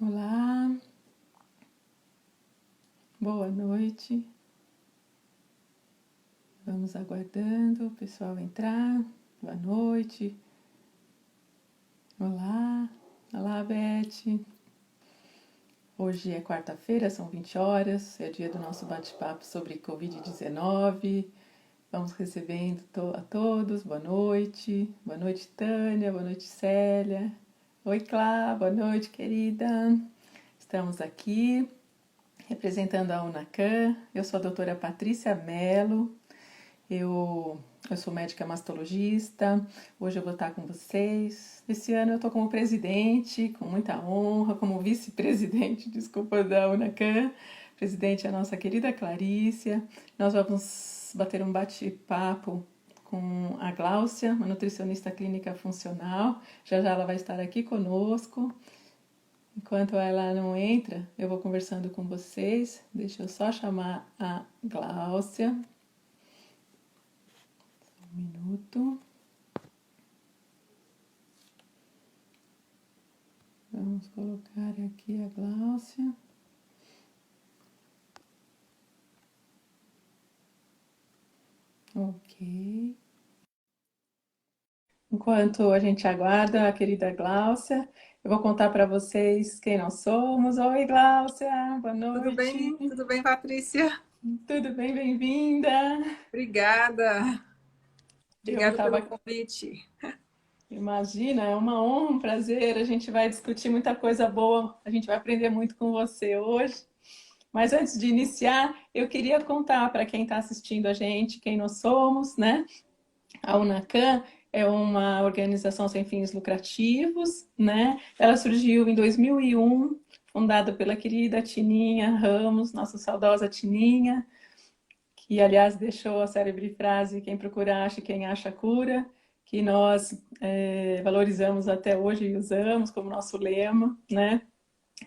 Olá, boa noite. Vamos aguardando o pessoal entrar. Boa noite. Olá, olá, Beth. Hoje é quarta-feira, são 20 horas, é dia do nosso bate-papo sobre Covid-19. Vamos recebendo a todos, boa noite. Boa noite, Tânia, boa noite, Célia. Oi, Clá, boa noite, querida. Estamos aqui representando a UNACAM. Eu sou a doutora Patrícia Mello. Eu sou médica mastologista. Hoje eu vou estar com vocês. Esse ano eu estou como presidente, com muita honra, como vice-presidente, desculpa, da UNACAM. Presidente é a nossa querida Clarícia. Nós vamos bater um bate-papo com a Gláucia, uma nutricionista clínica funcional. Já já ela vai estar aqui conosco. Enquanto ela não entra, eu vou conversando com vocês. Deixa eu só chamar a Gláucia. Um minuto. Vamos colocar aqui a Gláucia. Ok. Enquanto a gente aguarda a querida Gláucia, eu vou contar para vocês quem nós somos. Oi, Gláucia, boa Tudo noite. bem? Tudo bem, Patrícia? Tudo bem? Bem-vinda. Obrigada. Eu Obrigada pelo estava. convite. Imagina, é uma honra, um prazer. A gente vai discutir muita coisa boa. A gente vai aprender muito com você hoje. Mas antes de iniciar, eu queria contar para quem está assistindo a gente quem nós somos, né? A UNACAM é uma organização sem fins lucrativos, né? Ela surgiu em 2001, fundada pela querida Tininha Ramos, nossa saudosa Tininha, que aliás deixou a célebre frase: quem procura acha, quem acha cura, que nós valorizamos até hoje e usamos como nosso lema, né?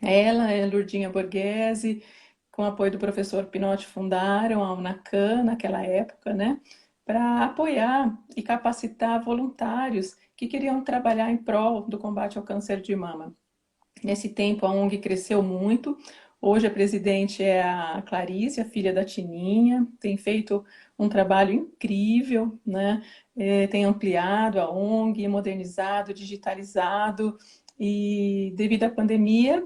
Ela e a Lurdinha Borghese, com o apoio do professor Pinotti, fundaram a UNACAM naquela época, né? Para apoiar e capacitar voluntários que queriam trabalhar em prol do combate ao câncer de mama. Nesse tempo, a ONG cresceu muito. Hoje, a presidente é a Clarice, a filha da Tininha, tem feito um trabalho incrível, né? Tem ampliado a ONG, modernizado, digitalizado, e devido à pandemia,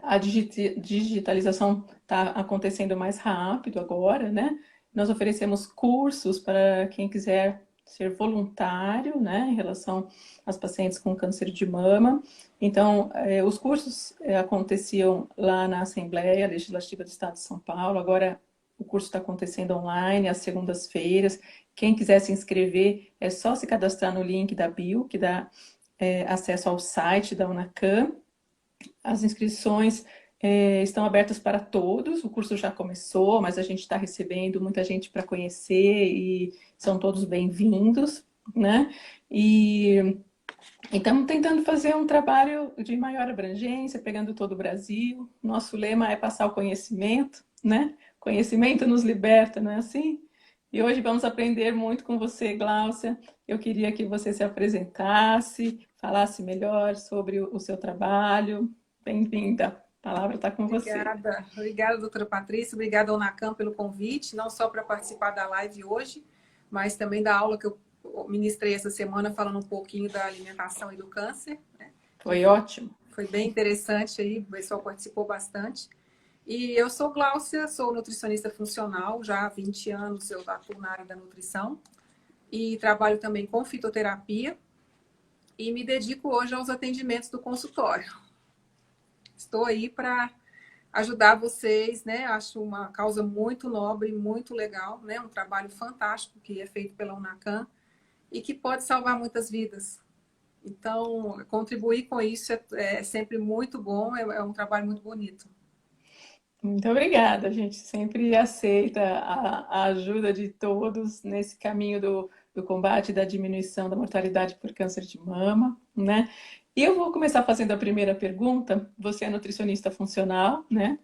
a digitalização está acontecendo mais rápido agora, né? Nós oferecemos cursos para quem quiser ser voluntário, né, em relação às pacientes com câncer de mama. Então, os cursos aconteciam lá na Assembleia Legislativa do Estado de São Paulo. Agora, o curso está acontecendo online, às segundas-feiras. Quem quiser se inscrever, é só se cadastrar no link da bio, que dá acesso ao site da UNACAM. As inscrições estão abertas para todos, o curso já começou, mas a gente está recebendo muita gente para conhecer e são todos bem-vindos, né? E estamos tentando fazer um trabalho de maior abrangência, pegando todo o Brasil. Nosso lema é passar o conhecimento, né? Conhecimento nos liberta, não é assim? E hoje vamos aprender muito com você, Gláucia. Eu queria que você se apresentasse, falasse melhor sobre o seu trabalho. Bem-vinda. A palavra está com você. Obrigada, doutora Patrícia. Obrigada ao UNACAM pelo convite, não só para participar da live hoje, mas também da aula que eu ministrei essa semana, falando um pouquinho da alimentação e do câncer, né? Foi ótimo. Foi bem interessante aí, o pessoal participou bastante. E eu sou Gláucia, sou nutricionista funcional, já há 20 anos eu atuo na área da nutrição e trabalho também com fitoterapia e me dedico hoje aos atendimentos do consultório. Estou aí para ajudar vocês, né? Acho uma causa muito nobre, muito legal, né? Um trabalho fantástico que é feito pela UNACAM e que pode salvar muitas vidas. Então, contribuir com isso é sempre muito bom, é um trabalho muito bonito. Muito obrigada. A gente sempre aceita a ajuda de todos nesse caminho do combate e da diminuição da mortalidade por câncer de mama, né? E eu vou começar fazendo a primeira pergunta. Você é nutricionista funcional, né?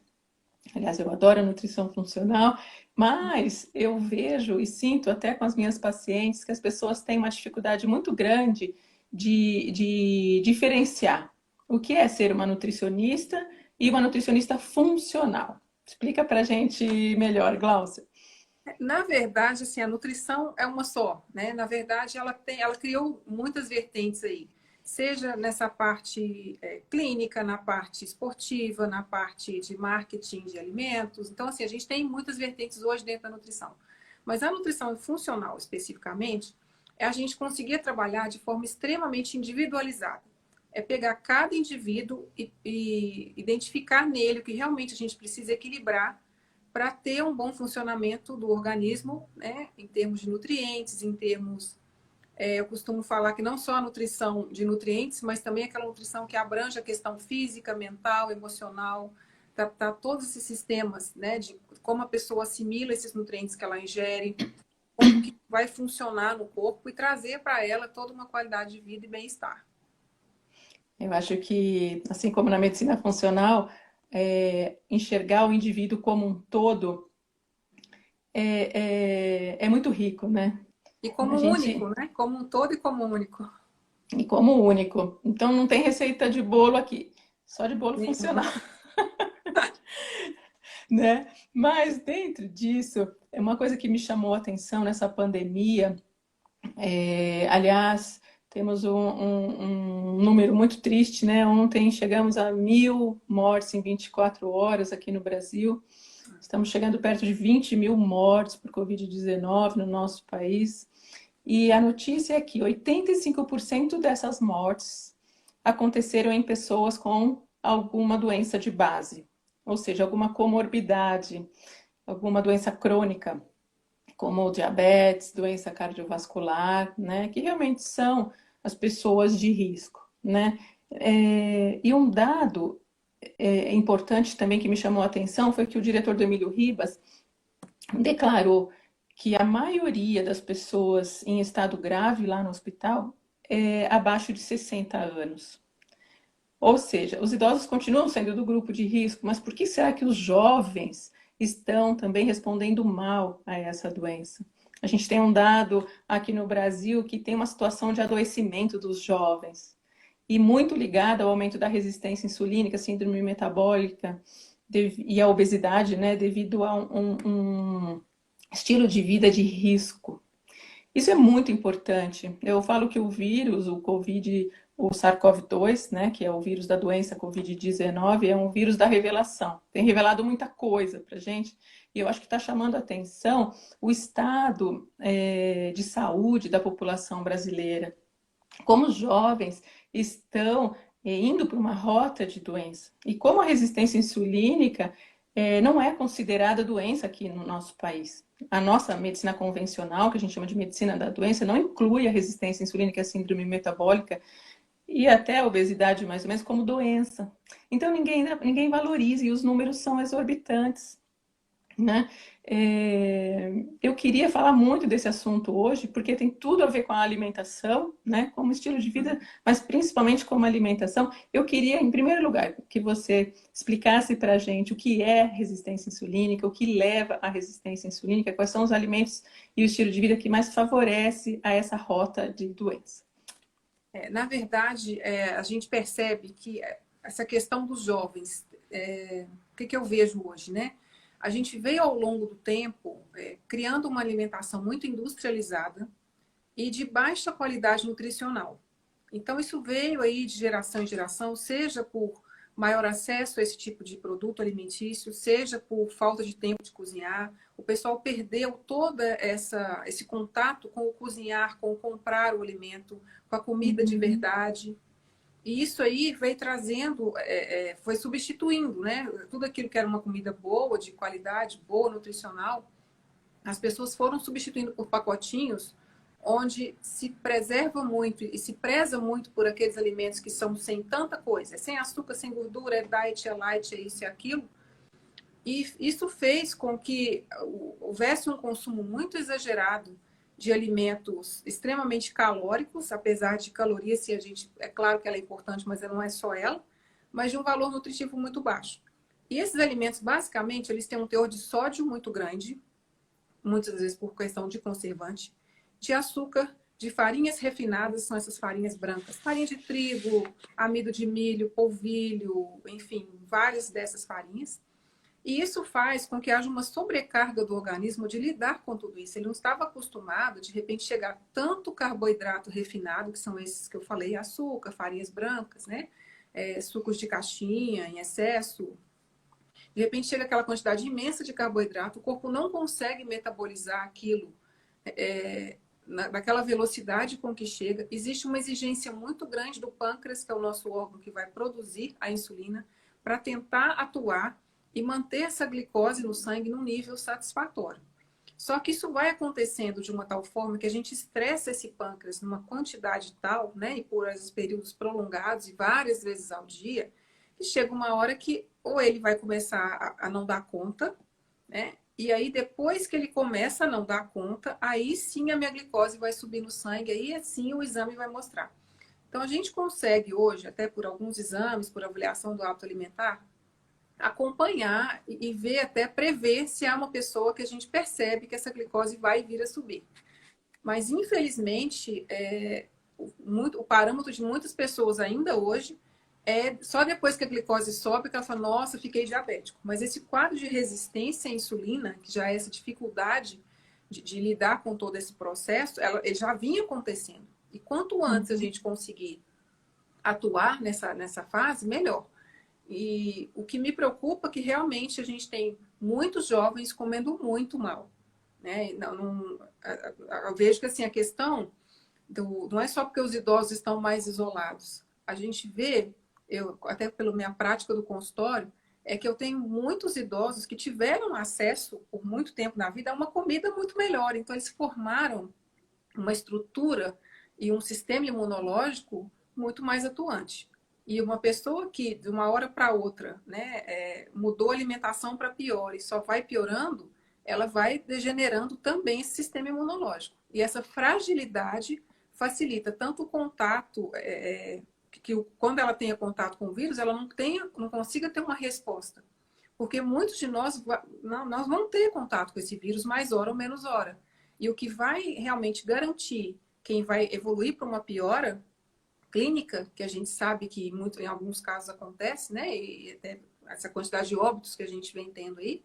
Aliás, eu adoro a nutrição funcional, mas eu vejo e sinto até com as minhas pacientes que as pessoas têm uma dificuldade muito grande de diferenciar O que é ser uma nutricionista e uma nutricionista funcional? Explica para a gente melhor, Glaucia. Na verdade, assim, a nutrição é uma só, né? Na verdade, ela criou muitas vertentes aí, seja nessa parte clínica, na parte esportiva, na parte de marketing de alimentos. Então, assim, a gente tem muitas vertentes hoje dentro da nutrição. Mas a nutrição funcional, especificamente, é a gente conseguir trabalhar de forma extremamente individualizada. É pegar cada indivíduo e identificar nele o que realmente a gente precisa equilibrar para ter um bom funcionamento do organismo, né, em termos de nutrientes, em termos... eu costumo falar que não só a nutrição de nutrientes, mas também aquela nutrição que abrange a questão física, mental, emocional, tratar todos esses sistemas, né, de como a pessoa assimila esses nutrientes que ela ingere, como que vai funcionar no corpo e trazer para ela toda uma qualidade de vida e bem-estar. Eu acho que, assim como na medicina funcional, enxergar o indivíduo como um todo é muito rico, né? E A como único, gente, né? Como um todo e como único. e como único. Então não tem receita de bolo aqui, só de bolo funcional, Nenhuma. né? Mas dentro disso, é uma coisa que me chamou a atenção nessa pandemia. Aliás, temos um número muito triste, né? Ontem chegamos a 1.000 mortes em 24 horas aqui no Brasil. Estamos chegando perto de 20.000 mortes por Covid-19 no nosso país. E a notícia é que 85% dessas mortes aconteceram em pessoas com alguma doença de base, ou seja, alguma comorbidade, alguma doença crônica, como diabetes, doença cardiovascular, né, que realmente são as pessoas de risco, né? E um dado importante também que me chamou a atenção foi que o diretor do Emílio Ribas declarou que a maioria das pessoas em estado grave lá no hospital é abaixo de 60 anos. Ou seja, os idosos continuam sendo do grupo de risco, mas por que será que os jovens estão também respondendo mal a essa doença? A gente tem um dado aqui no Brasil que tem uma situação de adoecimento dos jovens e muito ligada ao aumento da resistência insulínica, síndrome metabólica e a obesidade, né, devido a um estilo de vida de risco. Isso é muito importante. Eu falo que o vírus, o Covid, o SARS-CoV-2, né, que é o vírus da doença Covid-19, é um vírus da revelação. Tem revelado muita coisa para gente e eu acho que está chamando a atenção o estado de saúde da população brasileira. Como os jovens estão indo para uma rota de doença. E como a resistência insulínica não é considerada doença aqui no nosso país. A nossa medicina convencional, que a gente chama de medicina da doença, não inclui a resistência insulínica, a síndrome metabólica e até a obesidade, mais ou menos, como doença. Então, ninguém valoriza e os números são exorbitantes, né? Eu queria falar muito desse assunto hoje, porque tem tudo a ver com a alimentação, né? Como estilo de vida, mas principalmente com a alimentação. Eu queria, em primeiro lugar, que você explicasse para a gente o que é resistência insulínica, o que leva à resistência insulínica, quais são os alimentos e o estilo de vida que mais favorece a essa rota de doença. Na verdade, a gente percebe que essa questão dos jovens, o que eu vejo hoje, né? A gente veio ao longo do tempo criando uma alimentação muito industrializada e de baixa qualidade nutricional. Então, isso veio aí de geração em geração, seja por maior acesso a esse tipo de produto alimentício, seja por falta de tempo de cozinhar. O pessoal perdeu todo esse contato com o cozinhar, com o comprar o alimento, com a comida de verdade. E isso aí veio trazendo, foi substituindo, né? Tudo aquilo que era uma comida boa, de qualidade, boa, nutricional, as pessoas foram substituindo por pacotinhos onde se preserva muito e se preza muito por aqueles alimentos que são sem tanta coisa, sem açúcar, sem gordura, é diet, é light, é isso e aquilo. E isso fez com que houvesse um consumo muito exagerado de alimentos extremamente calóricos, apesar de calorias, se a gente, é claro que ela é importante, mas não é só ela, mas de um valor nutritivo muito baixo. E esses alimentos, basicamente, eles têm um teor de sódio muito grande, muitas vezes por questão de conservante, de açúcar, de farinhas refinadas, são essas farinhas brancas. Farinha de trigo, amido de milho, polvilho, enfim, várias dessas farinhas. E isso faz com que haja uma sobrecarga do organismo de lidar com tudo isso. Ele não estava acostumado, de repente, chegar tanto carboidrato refinado, que são esses que eu falei, açúcar, farinhas brancas, né? Sucos de caixinha em excesso. De repente, chega aquela quantidade imensa de carboidrato, o corpo não consegue metabolizar aquilo naquela velocidade com que chega. Existe uma exigência muito grande do pâncreas, que é o nosso órgão que vai produzir a insulina, para tentar atuar e manter essa glicose no sangue num nível satisfatório. Só que isso vai acontecendo de uma tal forma que a gente estressa esse pâncreas numa quantidade tal, né, e por esses períodos prolongados e várias vezes ao dia, que chega uma hora que ou ele vai começar a não dar conta, né, e aí depois que ele começa a não dar conta, aí sim a minha glicose vai subir no sangue, aí assim o exame vai mostrar. Então a gente consegue hoje, até por alguns exames, por avaliação do hábito alimentar, acompanhar e ver, até prever se há uma pessoa que a gente percebe que essa glicose vai vir a subir. Mas, infelizmente, o parâmetro de muitas pessoas ainda hoje é só depois que a glicose sobe que ela fala, nossa, fiquei diabético. Mas esse quadro de resistência à insulina, que já é essa dificuldade de lidar com todo esse processo, ele já vinha acontecendo. E quanto antes a gente conseguir atuar nessa fase, melhor. E o que me preocupa é que realmente a gente tem muitos jovens comendo muito mal. Né? Eu vejo que assim, a questão não é só porque os idosos estão mais isolados. A gente vê, até pela minha prática do consultório, é que eu tenho muitos idosos que tiveram acesso por muito tempo na vida a uma comida muito melhor. Então, eles formaram uma estrutura e um sistema imunológico muito mais atuante. E uma pessoa que, de uma hora para outra, né, mudou a alimentação para pior e só vai piorando, ela vai degenerando também esse sistema imunológico. E essa fragilidade facilita tanto o contato, que quando ela tenha contato com o vírus, ela não consiga ter uma resposta. Porque muitos de nós vamos ter contato com esse vírus mais hora ou menos hora. E o que vai realmente garantir quem vai evoluir para uma piora clínica, que a gente sabe que muito, em alguns casos acontece, né? E até essa quantidade de óbitos que a gente vem tendo aí,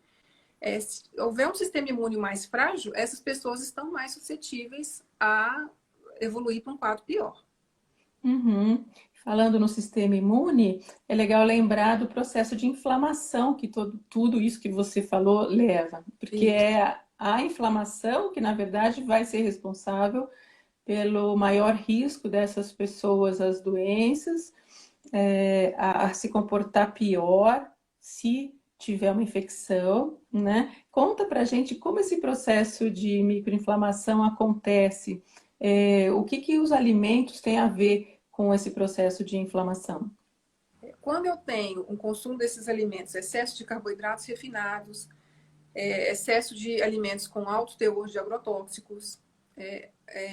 se houver um sistema imune mais frágil, essas pessoas estão mais suscetíveis a evoluir para um quadro pior. Uhum. Falando no sistema imune, é legal lembrar do processo de inflamação que tudo isso que você falou leva, porque Isso. é a inflamação que, na verdade, vai ser responsável pelo maior risco dessas pessoas às doenças, a se comportar pior se tiver uma infecção, né? Conta pra gente como esse processo de microinflamação acontece, o que os alimentos têm a ver com esse processo de inflamação? Quando eu tenho um consumo desses alimentos, excesso de carboidratos refinados, excesso de alimentos com alto teor de agrotóxicos,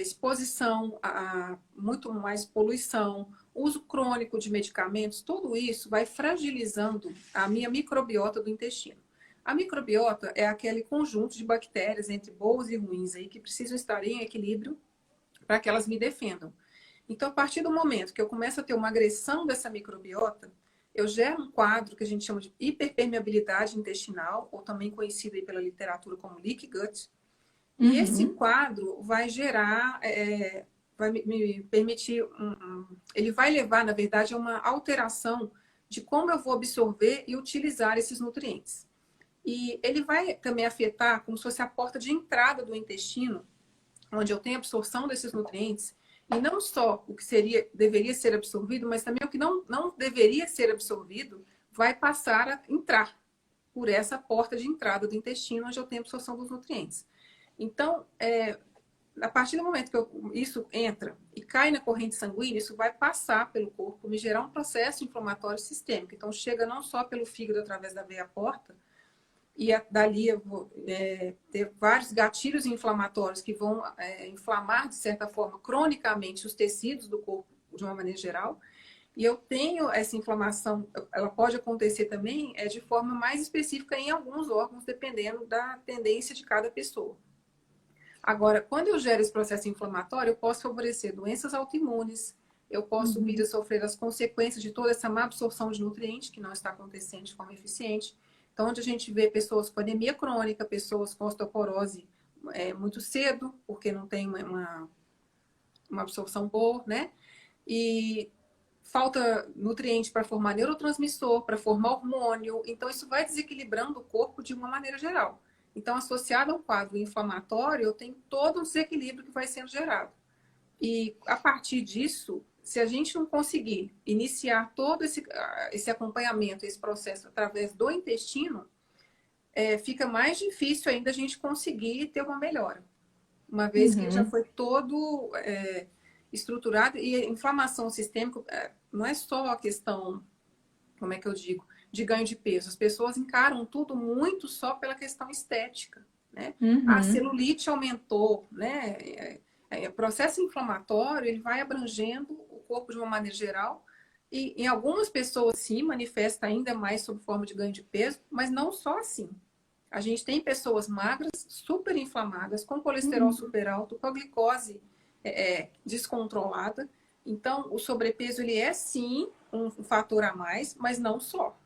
exposição a muito mais poluição, uso crônico de medicamentos, tudo isso vai fragilizando a minha microbiota do intestino. A microbiota é aquele conjunto de bactérias entre boas e ruins aí que precisam estar em equilíbrio para que elas me defendam. Então, a partir do momento que eu começo a ter uma agressão dessa microbiota, eu gero um quadro que a gente chama de hiperpermeabilidade intestinal, ou também conhecido aí pela literatura como leaky gut. E esse quadro vai gerar, vai me permitir, ele vai levar, na verdade, a uma alteração de como eu vou absorver e utilizar esses nutrientes. E ele vai também afetar como se fosse a porta de entrada do intestino, onde eu tenho absorção desses nutrientes, e não só o que deveria ser absorvido, mas também o que não deveria ser absorvido vai passar a entrar por essa porta de entrada do intestino, onde eu tenho absorção dos nutrientes. Então, a partir do momento que isso entra e cai na corrente sanguínea, isso vai passar pelo corpo, me gerar um processo inflamatório sistêmico. Então, chega não só pelo fígado através da veia porta, e dali eu vou ter vários gatilhos inflamatórios que vão inflamar, de certa forma, cronicamente os tecidos do corpo, de uma maneira geral. E eu tenho essa inflamação, ela pode acontecer também de forma mais específica em alguns órgãos, dependendo da tendência de cada pessoa. Agora, quando eu gero esse processo inflamatório, eu posso favorecer doenças autoimunes, eu posso vir a sofrer as consequências de toda essa má absorção de nutrientes que não está acontecendo de forma eficiente. Então, onde a gente vê pessoas com anemia crônica, pessoas com osteoporose muito cedo, porque não tem uma absorção boa, né? E falta nutriente para formar neurotransmissor, para formar hormônio. Então, isso vai desequilibrando o corpo de uma maneira geral. Então, associado a um quadro inflamatório, eu tenho todo um desequilíbrio que vai sendo gerado. E, a partir disso, se a gente não conseguir iniciar todo esse acompanhamento, esse processo através do intestino, fica mais difícil ainda a gente conseguir ter uma melhora. Uma vez que já foi todo estruturado. E a inflamação sistêmica não é só a questão, como é que eu digo, de ganho de peso. As pessoas encaram tudo muito só pela questão estética, né? A celulite aumentou, né? O processo inflamatório, ele vai abrangendo o corpo de uma maneira geral. E em algumas pessoas, sim, manifesta ainda mais sob forma de ganho de peso, mas não só assim. A gente tem pessoas magras, super inflamadas, com colesterol super alto, com a glicose descontrolada. Então, o sobrepeso, ele é sim um fator a mais, mas não só.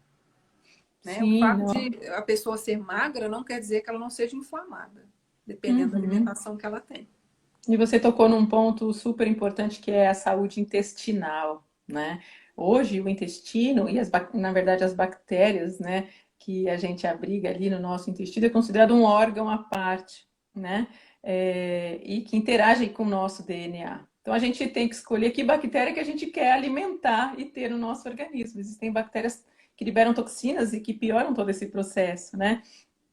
Né? O Sim, fato não. de a pessoa ser magra não quer dizer que ela não seja inflamada, dependendo da alimentação que ela tem. E você tocou num ponto super importante que é a saúde intestinal, né? Hoje o intestino e na verdade as bactérias, né, que a gente abriga ali no nosso intestino é considerado um órgão à parte, né? E que interage com o nosso DNA. Então a gente tem que escolher que bactéria que a gente quer alimentar e ter no nosso organismo. Existem bactérias que liberam toxinas e que pioram todo esse processo, né?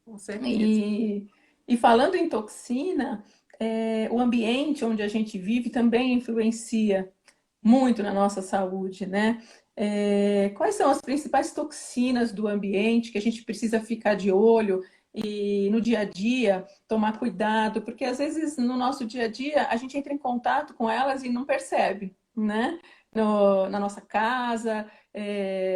Com certeza. E falando em toxina, o ambiente onde a gente vive também influencia muito na nossa saúde, né? Quais são as principais toxinas do ambiente que a gente precisa ficar de olho e no dia a dia tomar cuidado, porque às vezes no nosso dia a dia a gente entra em contato com elas e não percebe, né? Na nossa casa,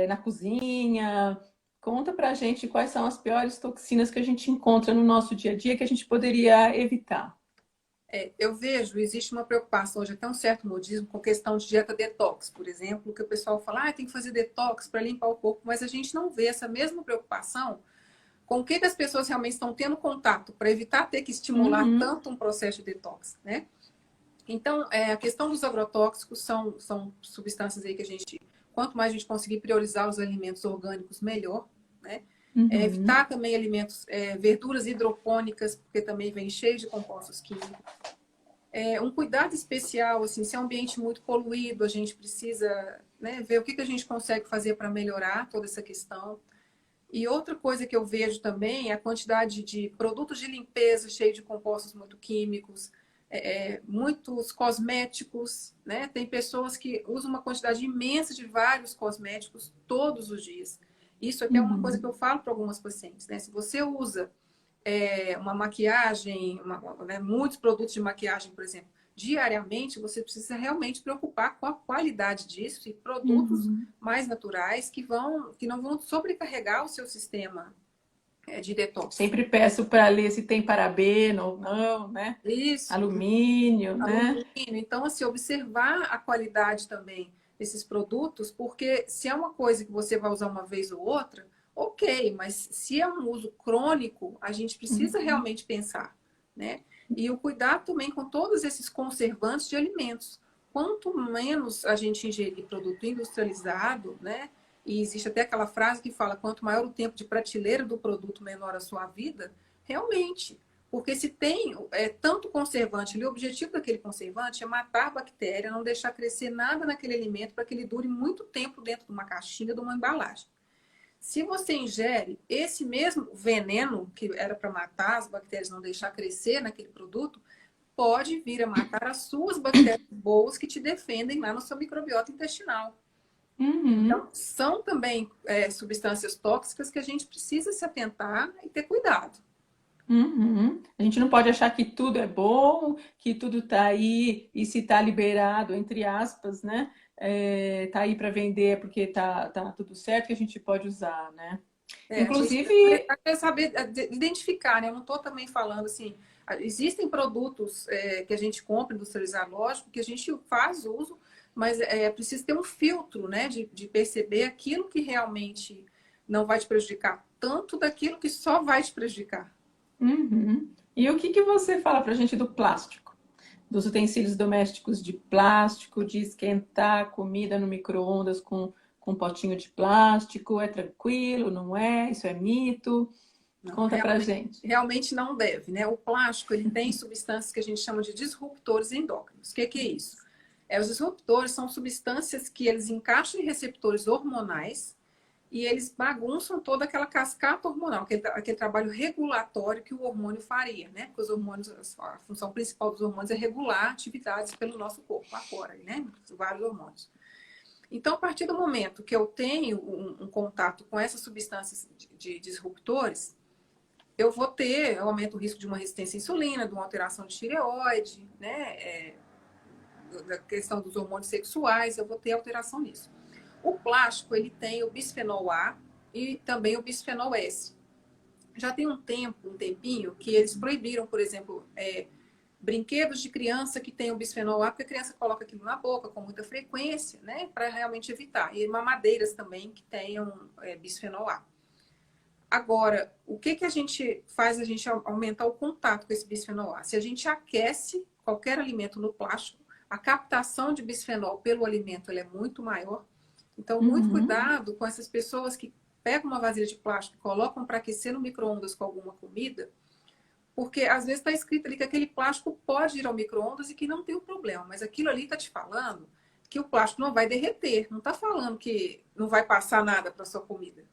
na cozinha. Conta pra gente quais são as piores toxinas que a gente encontra no nosso dia a dia que a gente poderia evitar. Eu vejo, existe uma preocupação, hoje até um certo modismo com questão de dieta detox, por exemplo, que o pessoal fala, tem que fazer detox para limpar o corpo, mas a gente não vê essa mesma preocupação com o que as pessoas realmente estão tendo contato, para evitar ter que estimular Uhum, tanto um processo de detox, né? Então, a questão dos agrotóxicos são substâncias aí que a gente, quanto mais a gente conseguir priorizar os alimentos orgânicos, melhor, né? uhum, Evitar também alimentos, verduras hidropônicas, porque também vem cheio de compostos químicos. Um cuidado especial, assim, se é um ambiente muito poluído, a gente precisa, né, ver o que a gente consegue fazer para melhorar toda essa questão. E outra coisa que eu vejo também é a quantidade de produtos de limpeza cheios de compostos muito químicos, muitos cosméticos, né? Tem pessoas que usam uma quantidade imensa de vários cosméticos todos os dias. Isso aqui é uma coisa que uhum. eu falo para algumas pacientes, né? Se você usa uma maquiagem, né, muitos produtos de maquiagem, por exemplo, diariamente, você precisa realmente preocupar com a qualidade disso e produtos Uhum. mais naturais que não vão sobrecarregar o seu sistema de detox. Sempre peço para ler se tem parabeno ou não, né? Isso, Alumínio, né? alumínio. Então, assim, observar a qualidade também desses produtos, porque se é uma coisa que você vai usar uma vez ou outra, ok, mas se é um uso crônico, a gente precisa Uhum. realmente pensar, né? E o cuidado também com todos esses conservantes de alimentos. Quanto menos a gente ingerir produto industrializado, né? E existe até aquela frase que fala: quanto maior o tempo de prateleira do produto, menor a sua vida. Realmente, porque se tem tanto conservante ali, o objetivo daquele conservante é matar a bactéria, não deixar crescer nada naquele alimento para que ele dure muito tempo dentro de uma caixinha, de uma embalagem. Se você ingere esse mesmo veneno, que era para matar as bactérias, não deixar crescer naquele produto, pode vir a matar as suas bactérias boas que te defendem lá no seu microbiota intestinal. Uhum. Então, são também substâncias tóxicas que a gente precisa se atentar e ter cuidado. Uhum. A gente não pode achar que tudo é bom, que tudo está aí e se está liberado, entre aspas, né? Tá aí para vender porque tá tudo certo que a gente pode usar, né? A gente Inclusive, precisa saber identificar, né? Eu não estou também falando assim, Existem produtos que a gente compra industrializado, lógico, que a gente faz uso, mas é preciso ter um filtro, né, de perceber aquilo que realmente não vai te prejudicar, tanto daquilo que só vai te prejudicar. Uhum. E o que que você fala para a gente do plástico? Dos utensílios domésticos de plástico, de esquentar comida no micro-ondas com um potinho de plástico? É tranquilo, não é? Isso é mito? Não, Conta pra gente. realmente não deve, né? O plástico, ele tem substâncias que a gente chama de disruptores endócrinos. O que é isso? Os disruptores são substâncias que eles encaixam em receptores hormonais e eles bagunçam toda aquela cascata hormonal, aquele trabalho regulatório que o hormônio faria, né? Porque os hormônios, a função principal dos hormônios é regular atividades pelo nosso corpo, afora, né? Vários hormônios. Então, a partir do momento que eu tenho um contato com essas substâncias de disruptores, eu aumento o risco de uma resistência à insulina, de uma alteração de tireoide, né? Da questão dos hormônios sexuais, eu vou ter alteração nisso. O plástico, ele tem o bisfenol A e também o bisfenol S. Já tem um tempinho, que eles proibiram, por exemplo, brinquedos de criança que tem o bisfenol A, porque a criança coloca aquilo na boca com muita frequência, né? Para realmente evitar. E mamadeiras também que tenham bisfenol A. Agora, o que a gente faz a gente aumentar o contato com esse bisfenol A? Se a gente aquece qualquer alimento no plástico, a captação de bisfenol pelo alimento ela é muito maior. Então, muito Uhum, cuidado com essas pessoas que pegam uma vasilha de plástico e colocam para aquecer no micro-ondas com alguma comida, porque às vezes está escrito ali que aquele plástico pode ir ao micro-ondas e que não tem o problema, mas aquilo ali está te falando que o plástico não vai derreter, não está falando que não vai passar nada para sua comida.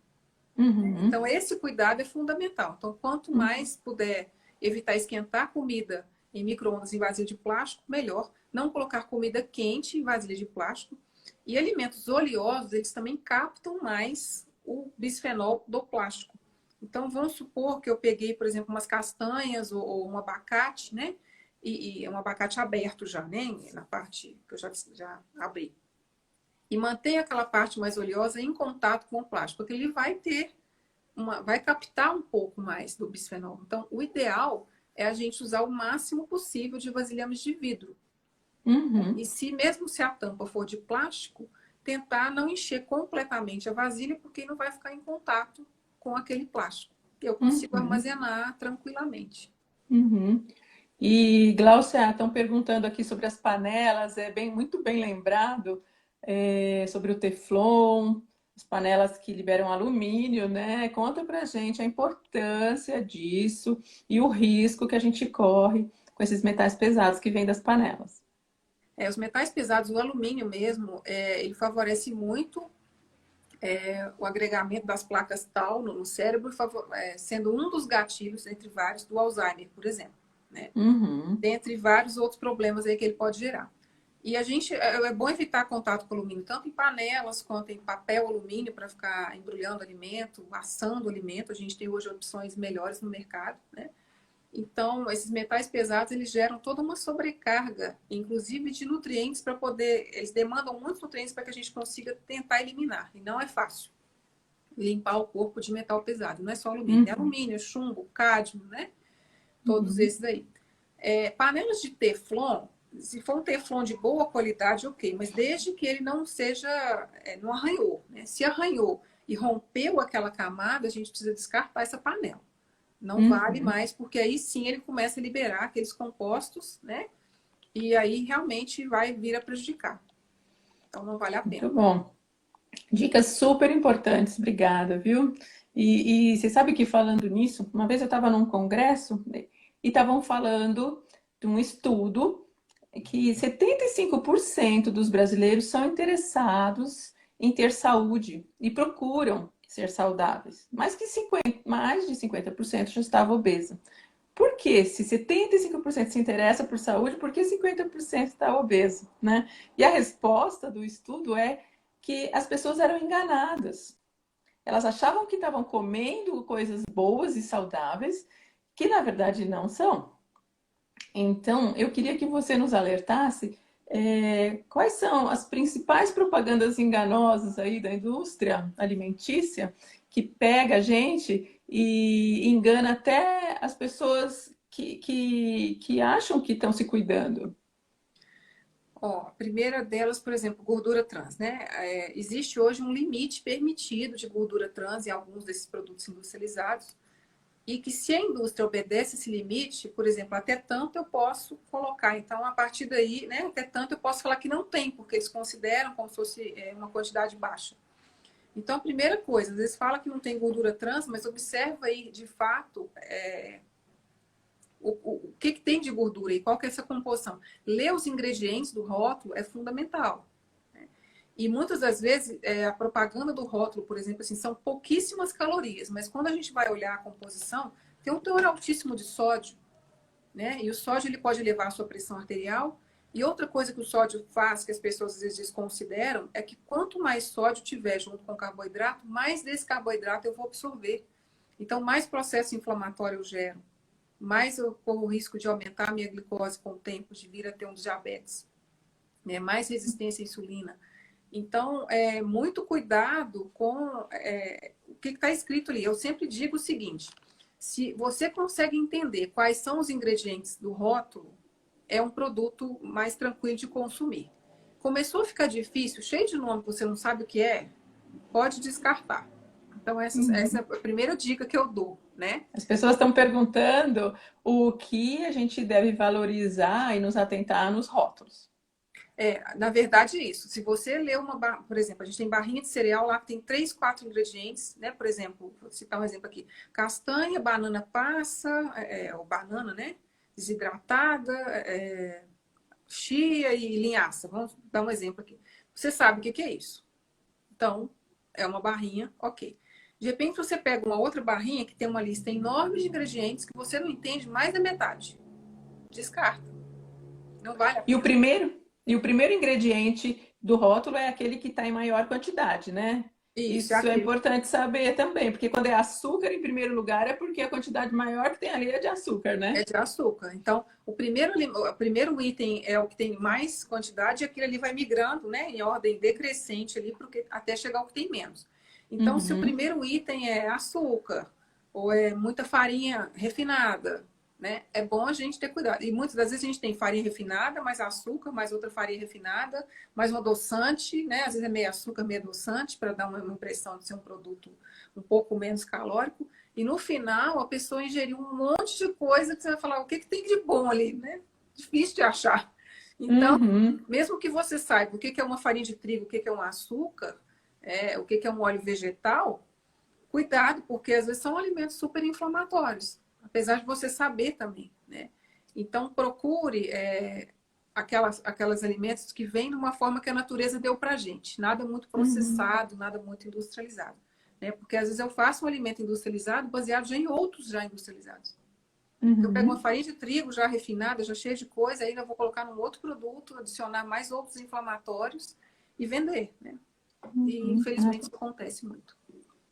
uhum, Então, esse cuidado é fundamental. Então, quanto uhum. mais puder evitar esquentar a comida em micro-ondas em vasilha de plástico, melhor. Não colocar comida quente em vasilha de plástico. E alimentos oleosos, eles também captam mais o bisfenol do plástico. Então, vamos supor que eu peguei, por exemplo, umas castanhas ou um abacate, né? E um abacate aberto já, né? Na parte que eu já abri. E manter aquela parte mais oleosa em contato com o plástico, porque ele vai captar um pouco mais do bisfenol. Então, o ideal é a gente usar o máximo possível de vasilhames de vidro. E Uhum. se mesmo se a tampa for de plástico, tentar não encher completamente a vasilha, porque não vai ficar em contato com aquele plástico. Eu consigo Uhum. armazenar tranquilamente. Uhum. E, Glaucia, estão perguntando aqui sobre as panelas, muito bem lembrado, sobre o Teflon, as panelas que liberam alumínio, né? Conta pra gente a importância disso e o risco que a gente corre com esses metais pesados que vêm das panelas. Os metais pesados, o alumínio mesmo, ele favorece muito o agregamento das placas tal no cérebro, sendo um dos gatilhos, entre vários, do Alzheimer, por exemplo, né? Uhum. Dentre vários outros problemas aí que ele pode gerar. E a gente, é bom evitar contato com alumínio, tanto em panelas quanto em papel alumínio, para ficar embrulhando alimento, assando alimento. A gente tem hoje opções melhores no mercado, né? Então, esses metais pesados, eles geram toda uma sobrecarga, inclusive de nutrientes, para poder. Eles demandam muitos nutrientes para que a gente consiga tentar eliminar. E não é fácil limpar o corpo de metal pesado. Não é só alumínio, é Uhum. alumínio, chumbo, cádmio, né? Todos Uhum. esses aí. Panelas de Teflon, se for um Teflon de boa qualidade, ok, mas desde que ele não seja, não arranhou, né? Se arranhou e rompeu aquela camada, a gente precisa descartar essa panela. Não vale Uhum. mais, porque aí sim ele começa a liberar aqueles compostos, né? E aí realmente vai vir a prejudicar. Então não vale a Muito pena. bom. Dicas super importantes, obrigada, viu? E você sabe que falando nisso, uma vez eu estava num congresso, né, e estavam falando de um estudo que 75% dos brasileiros são interessados em ter saúde e procuram ser saudáveis, mais de 50% já estava obesa. Por quê? Se 75% se interessa por saúde, por que 50% está obeso, né? E a resposta do estudo é que as pessoas eram enganadas. Elas achavam que estavam comendo coisas boas e saudáveis, que na verdade não são. Então, eu queria que você nos alertasse quais são as principais propagandas enganosas aí da indústria alimentícia que pega a gente e engana até as pessoas que acham que estão se cuidando? Ó, a primeira delas, por exemplo, gordura trans, né? Existe hoje um limite permitido de gordura trans em alguns desses produtos industrializados, e que se a indústria obedece esse limite, por exemplo, até tanto eu posso colocar. Então, a partir daí, né, até tanto eu posso falar que não tem, porque eles consideram como se fosse uma quantidade baixa. Então, a primeira coisa, às vezes fala que não tem gordura trans, mas observa aí, de fato, o que tem de gordura e qual que é essa composição. Ler os ingredientes do rótulo é fundamental. E muitas das vezes a propaganda do rótulo, por exemplo, assim, são pouquíssimas calorias, mas quando a gente vai olhar a composição, tem um teor altíssimo de sódio, né? E o sódio ele pode elevar a sua pressão arterial. E outra coisa que o sódio faz, que as pessoas às vezes desconsideram, é que quanto mais sódio tiver junto com o carboidrato, mais desse carboidrato eu vou absorver. Então, mais processo inflamatório eu gero, mais eu corro o risco de aumentar a minha glicose com o tempo, de vir a ter um diabetes, né? Mais resistência à insulina. Então, muito cuidado com o que está escrito ali. Eu sempre digo o seguinte: se você consegue entender quais são os ingredientes do rótulo, é um produto mais tranquilo de consumir. Começou a ficar difícil, cheio de nome que você não sabe o que é, pode descartar. Então, essa é a primeira dica que eu dou, né? As pessoas estão perguntando o que a gente deve valorizar e nos atentar nos rótulos. Na verdade, é isso. Se você ler por exemplo, a gente tem barrinha de cereal lá que tem 3, 4 ingredientes, né? Por exemplo, vou citar um exemplo aqui: castanha, banana passa, ou banana, né? Desidratada, chia e linhaça. Vamos dar um exemplo aqui. Você sabe o que é isso? Então, é uma barrinha, ok. De repente, você pega uma outra barrinha que tem uma lista enorme de ingredientes que você não entende mais da metade. Descarta. Não vale a E o pena. primeiro, e o primeiro ingrediente do rótulo é aquele que está em maior quantidade, né? Isso, é Isso é aquele. importante saber também, porque quando é açúcar em primeiro lugar é porque a quantidade maior que tem ali é de açúcar, É né? de açúcar. Então, o primeiro item é o que tem mais quantidade, e aquilo ali vai migrando, né, em ordem decrescente ali, porque, até chegar ao que tem menos. Então, se o Uhum, primeiro item é açúcar, ou é muita farinha refinada, né, é bom a gente ter cuidado. E muitas das vezes a gente tem farinha refinada, mais açúcar, mais outra farinha refinada, mais um adoçante, né, às vezes é meio açúcar, meio adoçante, para dar uma impressão de ser um produto um pouco menos calórico. E no final, a pessoa ingeriu um monte de coisa que você vai falar, o que, que tem de bom ali, né? Difícil de achar. Então, uhum, mesmo que você saiba o que, que é uma farinha de trigo, o que, que é um açúcar, o que, que é um óleo vegetal, cuidado, porque às vezes são alimentos super inflamatórios, apesar de você saber também, né? Então, procure aquelas alimentos que vêm de uma forma que a natureza deu pra gente. Nada muito uhum, processado, nada muito industrializado, né? Porque às vezes eu faço um alimento industrializado baseado já em outros já industrializados. Eu pego uma uhum, farinha de trigo já refinada, já cheia de coisa, aí eu vou colocar num outro produto, adicionar mais outros inflamatórios e vender, né? E uhum. infelizmente isso acontece muito.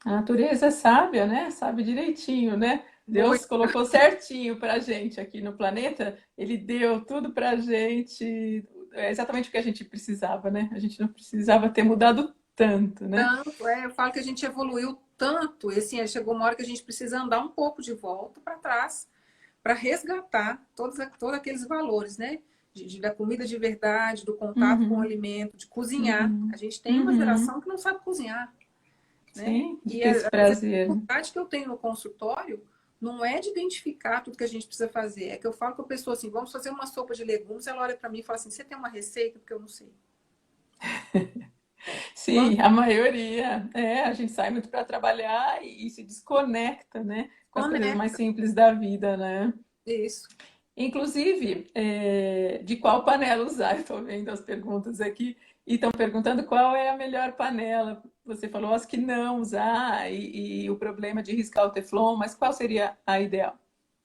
A natureza é sábia, né? Sabe direitinho, né? Deus Muito. colocou certinho para a gente aqui no planeta. Ele deu tudo para a gente, é exatamente o que a gente precisava, né? A gente não precisava ter mudado tanto, né? Tanto, eu falo que a gente evoluiu tanto, e assim, chegou uma hora que a gente precisa andar um pouco de volta para trás para resgatar todos aqueles valores, né? Da comida de verdade, do contato com o Uhum, alimento, de cozinhar. A uhum, gente tem uma uhum. geração que não sabe cozinhar, né? Sim, de E ter esse a prazer. dificuldade que eu tenho no consultório não é de identificar tudo que a gente precisa fazer, é que eu falo com a pessoa assim, vamos fazer uma sopa de legumes, ela olha para mim e fala assim, você tem uma receita? Porque eu não sei. Sim, a maioria. É, a gente sai muito para trabalhar e se desconecta, né? Com as coisas mais Conecta. simples da vida, né? Isso. Inclusive, de qual panela usar? Estou vendo as perguntas aqui e estão perguntando qual é a melhor panela. Você falou as que não usar e o problema de riscar o teflon, mas qual seria a ideal?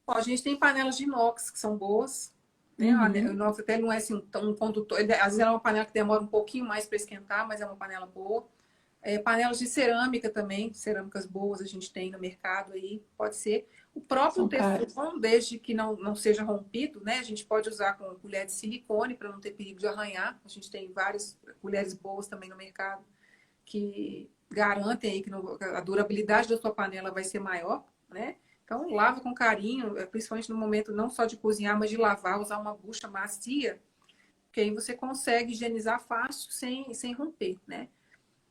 Ó, a gente tem panelas de inox que são boas, né? O Uhum, inox até não é assim um condutor, às vezes ela é uma panela que demora um pouquinho mais para esquentar, mas é uma panela boa. Panelas de cerâmica também, cerâmicas boas a gente tem no mercado aí, pode ser. O próprio são caras. teflon, desde que não seja rompido, né? A gente pode usar com colher de silicone para não ter perigo de arranhar. A gente tem várias colheres boas também no mercado que garantem aí que a durabilidade da sua panela vai ser maior, né? Então, lava com carinho, principalmente no momento não só de cozinhar, mas de lavar, usar uma bucha macia, que aí você consegue higienizar fácil sem romper, né?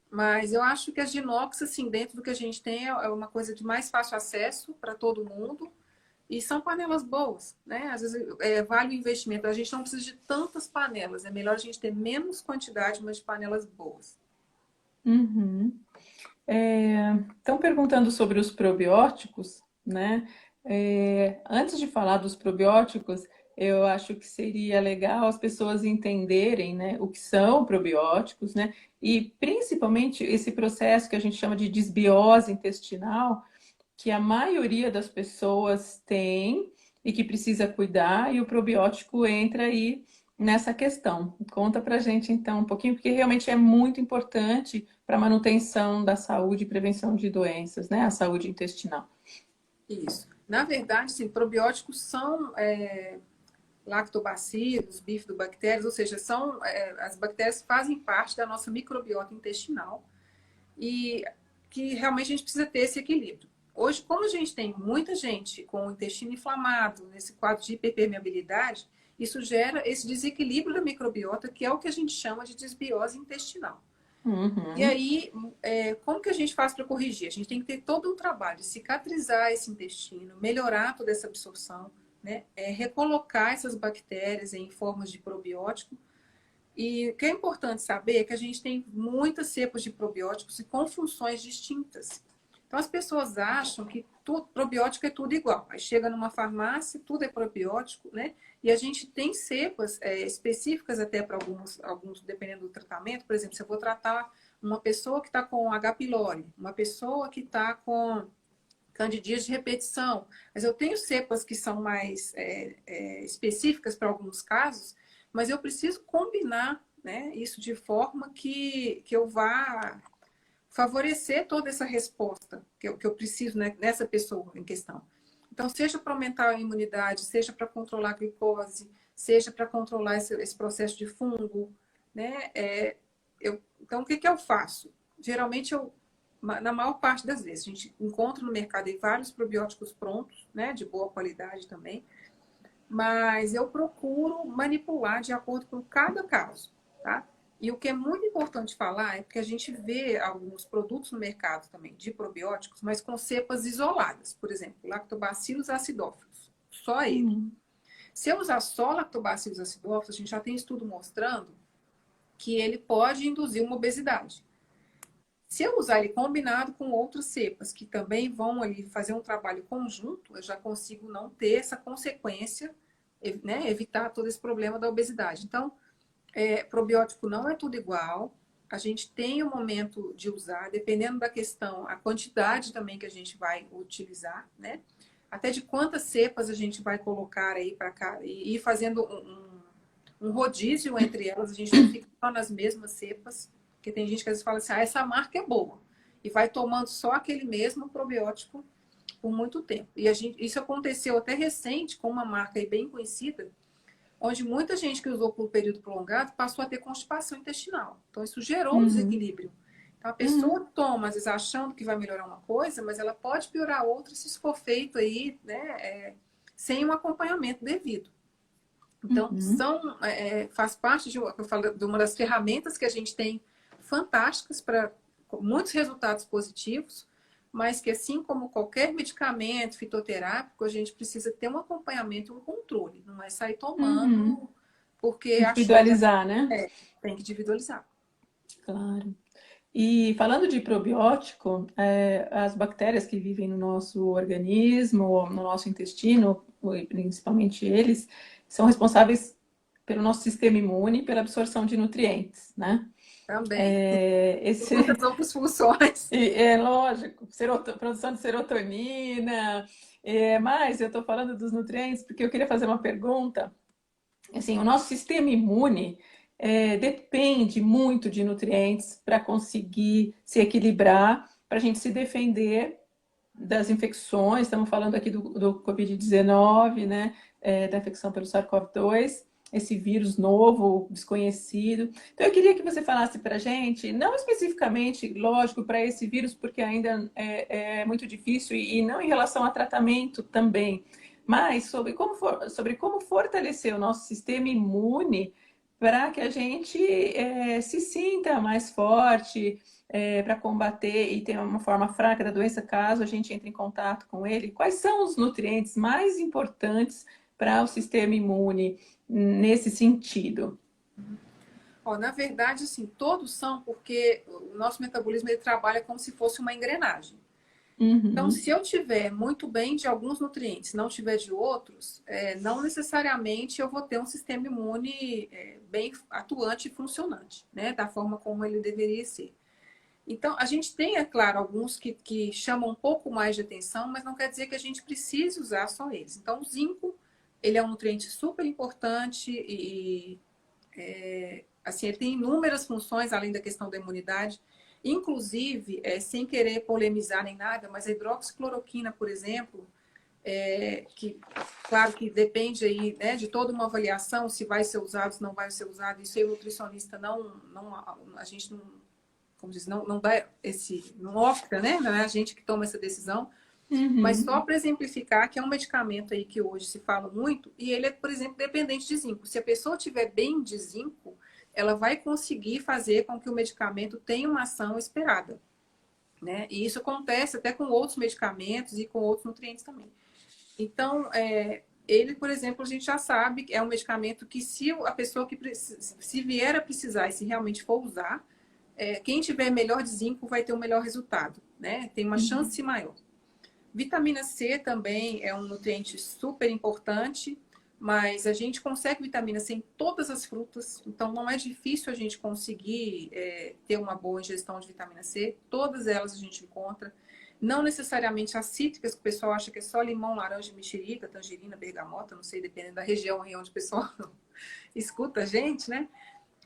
Mas eu acho que as de inox, assim, dentro do que a gente tem, é uma coisa de mais fácil acesso para todo mundo. E são panelas boas, né? Às vezes vale o investimento. A gente não precisa de tantas panelas. É melhor a gente ter menos quantidade, mas de panelas boas. Uhum. Estão perguntando sobre os probióticos, né? Antes de falar dos probióticos, eu acho que seria legal as pessoas entenderem, né, o que são probióticos, né? E principalmente esse processo que a gente chama de desbiose intestinal, que a maioria das pessoas tem e que precisa cuidar, e o probiótico entra aí nessa questão. Conta pra gente então um pouquinho, porque realmente é muito importante para a manutenção da saúde e prevenção de doenças, né? A saúde intestinal. Isso. Na verdade, sim, probióticos são lactobacilos, bifidobactérias, ou seja, as bactérias fazem parte da nossa microbiota intestinal e que realmente a gente precisa ter esse equilíbrio. Hoje, como a gente tem muita gente com o intestino inflamado, nesse quadro de hiperpermeabilidade, isso gera esse desequilíbrio da microbiota, que é o que a gente chama de desbiose intestinal. E Uhum. aí, como que a gente faz para corrigir? A gente tem que ter todo um trabalho de cicatrizar esse intestino, melhorar toda essa absorção, né? Recolocar essas bactérias em formas de probiótico. E o que é importante saber é que a gente tem muitas cepas de probióticos e com funções distintas. Então, as pessoas acham que probiótico é tudo igual. Aí chega numa farmácia, tudo é probiótico, né? E a gente tem cepas específicas até para alguns, dependendo do tratamento. Por exemplo, se eu vou tratar uma pessoa que está com H. pylori, uma pessoa que está com candidíase de repetição, mas eu tenho cepas que são mais específicas para alguns casos, mas eu preciso combinar, né, isso de forma que eu vá favorecer toda essa resposta que eu preciso, né, nessa pessoa em questão. Então, seja para aumentar a imunidade, seja para controlar a glicose, seja para controlar esse processo de fungo, né? Então, o que eu faço? Geralmente, na maior parte das vezes, a gente encontra no mercado aí vários probióticos prontos, né, de boa qualidade também, mas eu procuro manipular de acordo com cada caso, tá? E o que é muito importante falar é que a gente vê alguns produtos no mercado também de probióticos, mas com cepas isoladas. Por exemplo, Lactobacillus acidófilos, só ele. Uhum. Se eu usar só Lactobacillus acidófilos, a gente já tem estudo mostrando que ele pode induzir uma obesidade. Se eu usar ele combinado com outras cepas que também vão ali fazer um trabalho conjunto, eu já consigo não ter essa consequência, né, evitar todo esse problema da obesidade. Então, probiótico não é tudo igual. A gente tem o momento de usar, dependendo da questão, a quantidade também que a gente vai utilizar, né? Até de quantas cepas a gente vai colocar aí para cá e ir fazendo um rodízio entre elas. A gente não fica só nas mesmas cepas, porque tem gente que às vezes fala assim, essa marca é boa. E vai tomando só aquele mesmo probiótico por muito tempo. E isso aconteceu até recente com uma marca aí bem conhecida, onde muita gente que usou por um período prolongado passou a ter constipação intestinal. Então, isso gerou um Uhum. desequilíbrio. Então, a pessoa Uhum. toma, às vezes, achando que vai melhorar uma coisa, mas ela pode piorar outra se isso for feito aí, né, sem um acompanhamento devido. Então, Uhum. faz parte eu falo, de uma das ferramentas que a gente tem fantásticas para muitos resultados positivos, mas que, assim como qualquer medicamento fitoterápico, a gente precisa ter um acompanhamento e um controle. Não é sair Uhum. tomando porque achou que Individualizar, né? tem que individualizar. Claro. E falando de probiótico, as bactérias que vivem no nosso organismo, no nosso intestino, principalmente eles, são responsáveis pelo nosso sistema imune e pela absorção de nutrientes, né? Também. É, E esse, muitas outras funções. é lógico, produção de serotonina, mas eu estou falando dos nutrientes porque eu queria fazer uma pergunta. Assim, o nosso sistema imune depende muito de nutrientes para conseguir se equilibrar, para a gente se defender das infecções. Estamos falando aqui do Covid-19, né? Da infecção pelo SARS-CoV-2. esse vírus novo, desconhecido. Então, eu queria que você falasse para a gente, não especificamente, lógico, para esse vírus, porque ainda é muito difícil, e não em relação a tratamento também, mas sobre como fortalecer o nosso sistema imune para que a gente se sinta mais forte, para combater e ter uma forma fraca da doença, caso a gente entre em contato com ele. Quais são os nutrientes mais importantes para o sistema imune nesse sentido? Ó, na verdade, assim, todos são porque o nosso metabolismo ele trabalha como se fosse uma engrenagem. Então, Uhum, se eu tiver muito bem de alguns nutrientes, não tiver de outros, não necessariamente eu vou ter um sistema imune bem atuante e funcionante, né? Da forma como ele deveria ser. Então, a gente tem, é claro, alguns que chamam um pouco mais de atenção, mas não quer dizer que a gente precise usar só eles. Então, o zinco, ele é um nutriente super importante e assim, ele tem inúmeras funções além da questão da imunidade. Inclusive, sem querer polemizar nem nada, mas a hidroxicloroquina, por exemplo, que claro que depende aí, né, de toda uma avaliação, se vai ser usado, se não vai ser usado, isso aí o nutricionista a gente não, como diz, não dá não opta, né, não é a gente que toma essa decisão, mas só uhum. para exemplificar que é um medicamento aí que hoje se fala muito, e ele é, por exemplo, dependente de zinco. Se a pessoa tiver bem de zinco, ela vai conseguir fazer com que o medicamento tenha uma ação esperada, né? E isso acontece até com outros medicamentos e com outros nutrientes também. Então, ele, por exemplo, a gente já sabe que é um medicamento que se a pessoa que se vier a precisar e se realmente for usar, quem tiver melhor de zinco vai ter um melhor resultado, né? Tem uma chance maior. Vitamina C também é um nutriente super importante, mas a gente consegue vitamina C em todas as frutas, então não é difícil a gente conseguir ter uma boa ingestão de vitamina C. Todas elas a gente encontra. Não necessariamente as cítricas, que o pessoal acha que é só limão, laranja, mexerica, tangerina, bergamota, não sei, dependendo da região aí onde o pessoal escuta a gente, né?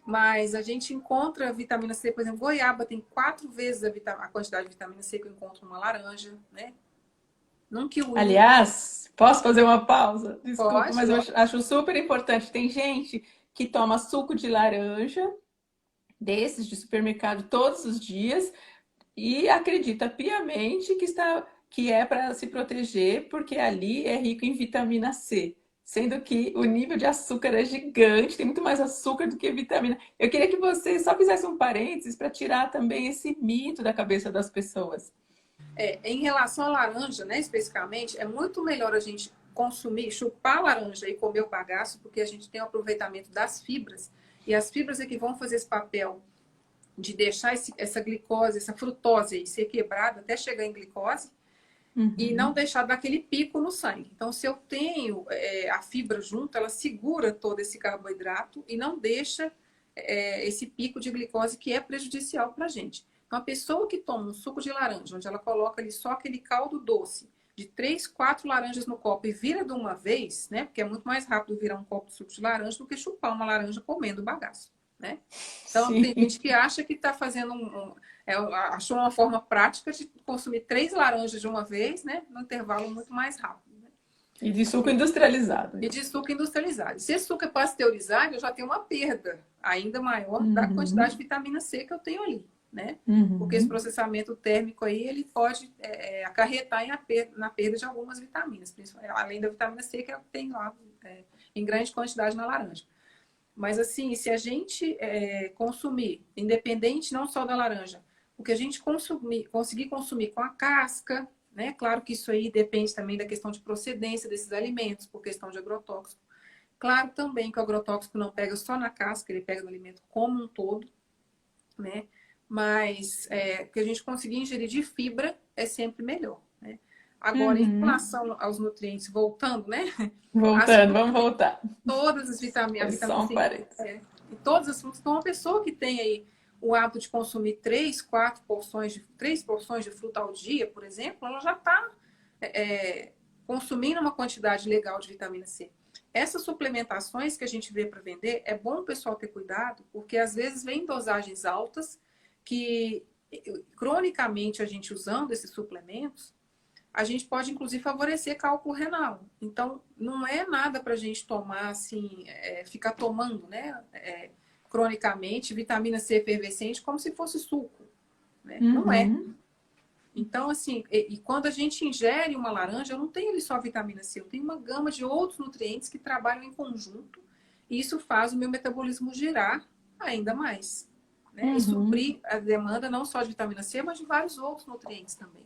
Mas a gente encontra vitamina C, por exemplo, goiaba tem 4 vezes a quantidade de vitamina C que eu encontro numa laranja, né? Num kiwi, Aliás, posso fazer uma pausa? Desculpa, pode, mas eu lógico. acho super importante. Tem gente que toma suco de laranja, desses de supermercado, todos os dias, e acredita piamente que é para se proteger, porque ali é rico em vitamina C. Sendo que o nível de açúcar é gigante, tem muito mais açúcar do que vitamina. Eu queria que você só fizesse um parênteses para tirar também esse mito da cabeça das pessoas. Em relação à laranja, né, especificamente, é muito melhor a gente consumir, chupar a laranja e comer o bagaço, porque a gente tem o aproveitamento das fibras, e as fibras é que vão fazer esse papel de deixar essa glicose, essa frutose aí ser quebrada até chegar em glicose, e não Uhum. deixar daquele pico no sangue. Então, se eu tenho a fibra junto, ela segura todo esse carboidrato e não deixa esse pico de glicose que é prejudicial para a gente. Então, a pessoa que toma um suco de laranja, onde ela coloca ali só aquele caldo doce, de 3, 4 laranjas no copo e vira de uma vez, né? Porque é muito mais rápido virar um copo de suco de laranja do que chupar uma laranja comendo bagaço, né? Então, tem Sim. gente que acha que está fazendo achou uma forma prática de consumir 3 laranjas de uma vez, né? No intervalo muito mais rápido. Né? E de suco industrializado. E de suco industrializado. Se esse suco é pasteurizado, eu já tenho uma perda ainda maior da quantidade de Uhum. vitamina C que eu tenho ali, né? Porque esse Uhum. processamento térmico aí, ele pode acarretar na perda de algumas vitaminas, além da vitamina C que tem lá em grande quantidade na laranja. Mas assim, se a gente consumir, independente não só da laranja, o que a gente conseguir consumir com a casca, né? Claro que isso aí depende também da questão de procedência desses alimentos, por questão de agrotóxico. Claro também que o agrotóxico não pega só na casca, ele pega no alimento como um todo, né? Mas o que a gente conseguir ingerir de fibra é sempre melhor, né? Agora, em Uhum. relação aos nutrientes, voltando, né? As Voltando, frutas vamos voltar. todas as vitaminas, a Foi vitamina só um C parênteses. em todas as frutas. Então, uma pessoa que tem aí o hábito de consumir 3 porções de fruta ao dia, por exemplo, ela já está consumindo uma quantidade legal de vitamina C. Essas suplementações que a gente vê para vender, é bom o pessoal ter cuidado, porque às vezes vem dosagens altas que, cronicamente, a gente usando esses suplementos, a gente pode, inclusive, favorecer cálculo renal. Então, não é nada para a gente tomar, assim, ficar tomando, né, cronicamente, vitamina C efervescente como se fosse suco, né? Não é. Uhum. Então, assim, e quando a gente ingere uma laranja, eu não tenho ali só vitamina C, eu tenho uma gama de outros nutrientes que trabalham em conjunto, e isso faz o meu metabolismo girar ainda mais, né? E Uhum. suprir a demanda não só de vitamina C, mas de vários outros nutrientes também.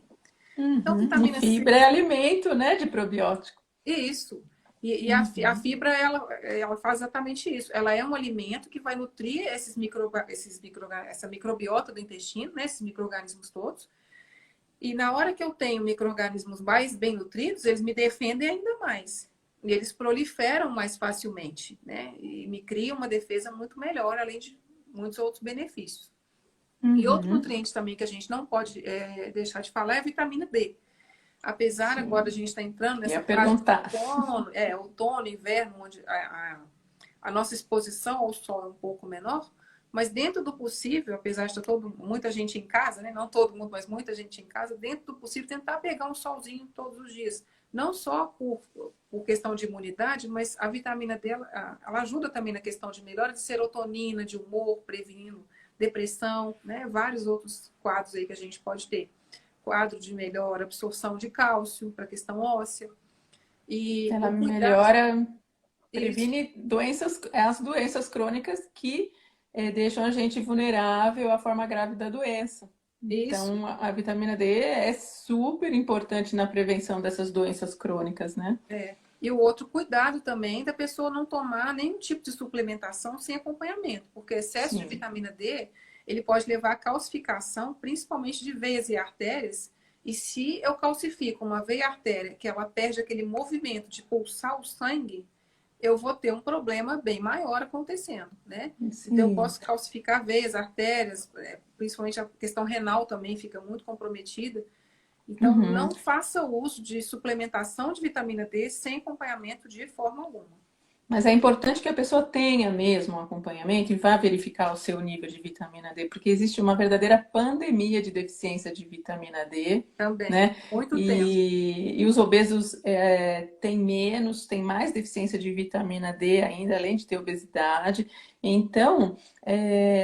Então, Uhum. E vitamina C, fibra é alimento, né, de probiótico. isso. E a Uhum. fibra, ela faz exatamente isso. Ela é um alimento que vai nutrir essa microbiota do intestino, né? Esses micro-organismos todos. E na hora que eu tenho micro-organismos mais bem nutridos, eles me defendem ainda mais. E eles proliferam mais facilmente, né? E me criam uma defesa muito melhor, além de muitos outros benefícios. E outro Uhum. nutriente também que a gente não pode deixar de falar é a vitamina D. Apesar agora a Sim. gente está entrando nessa Ia fase de perguntar. outono, inverno, onde a nossa exposição ao sol é um pouco menor, mas dentro do possível, apesar de estar muita gente em casa, né? Não todo mundo, mas muita gente em casa, dentro do possível, tentar pegar um solzinho todos os dias. Não só por questão de imunidade, mas a vitamina dela, ela ajuda também na questão de melhora de serotonina, de humor, prevenindo depressão, né? Vários outros quadros aí que a gente pode ter. Quadro de melhor absorção de cálcio para a questão óssea. E Ela o cuidado, melhora, isso, previne doenças, as doenças crônicas que deixam a gente vulnerável à forma grave da doença. isso. Então, a vitamina D é super importante na prevenção dessas doenças crônicas, né? E o outro cuidado também da pessoa não tomar nenhum tipo de suplementação sem acompanhamento, porque excesso de Sim. vitamina D, ele pode levar à calcificação, principalmente de veias e artérias. E se eu calcifico uma veia e artéria, que ela perde aquele movimento de pulsar o sangue, eu vou ter um problema bem maior acontecendo, né? Então, eu Sim. posso calcificar veias, artérias, principalmente a questão renal também fica muito comprometida. Então, Uhum. não faça uso de suplementação de vitamina D sem acompanhamento de forma alguma. Mas é importante que a pessoa tenha mesmo um acompanhamento e vá verificar o seu nível de vitamina D, porque existe uma verdadeira pandemia de deficiência de vitamina D, Também, né? muito tempo. E os obesos têm menos, têm mais deficiência de vitamina D ainda, além de ter obesidade. Então,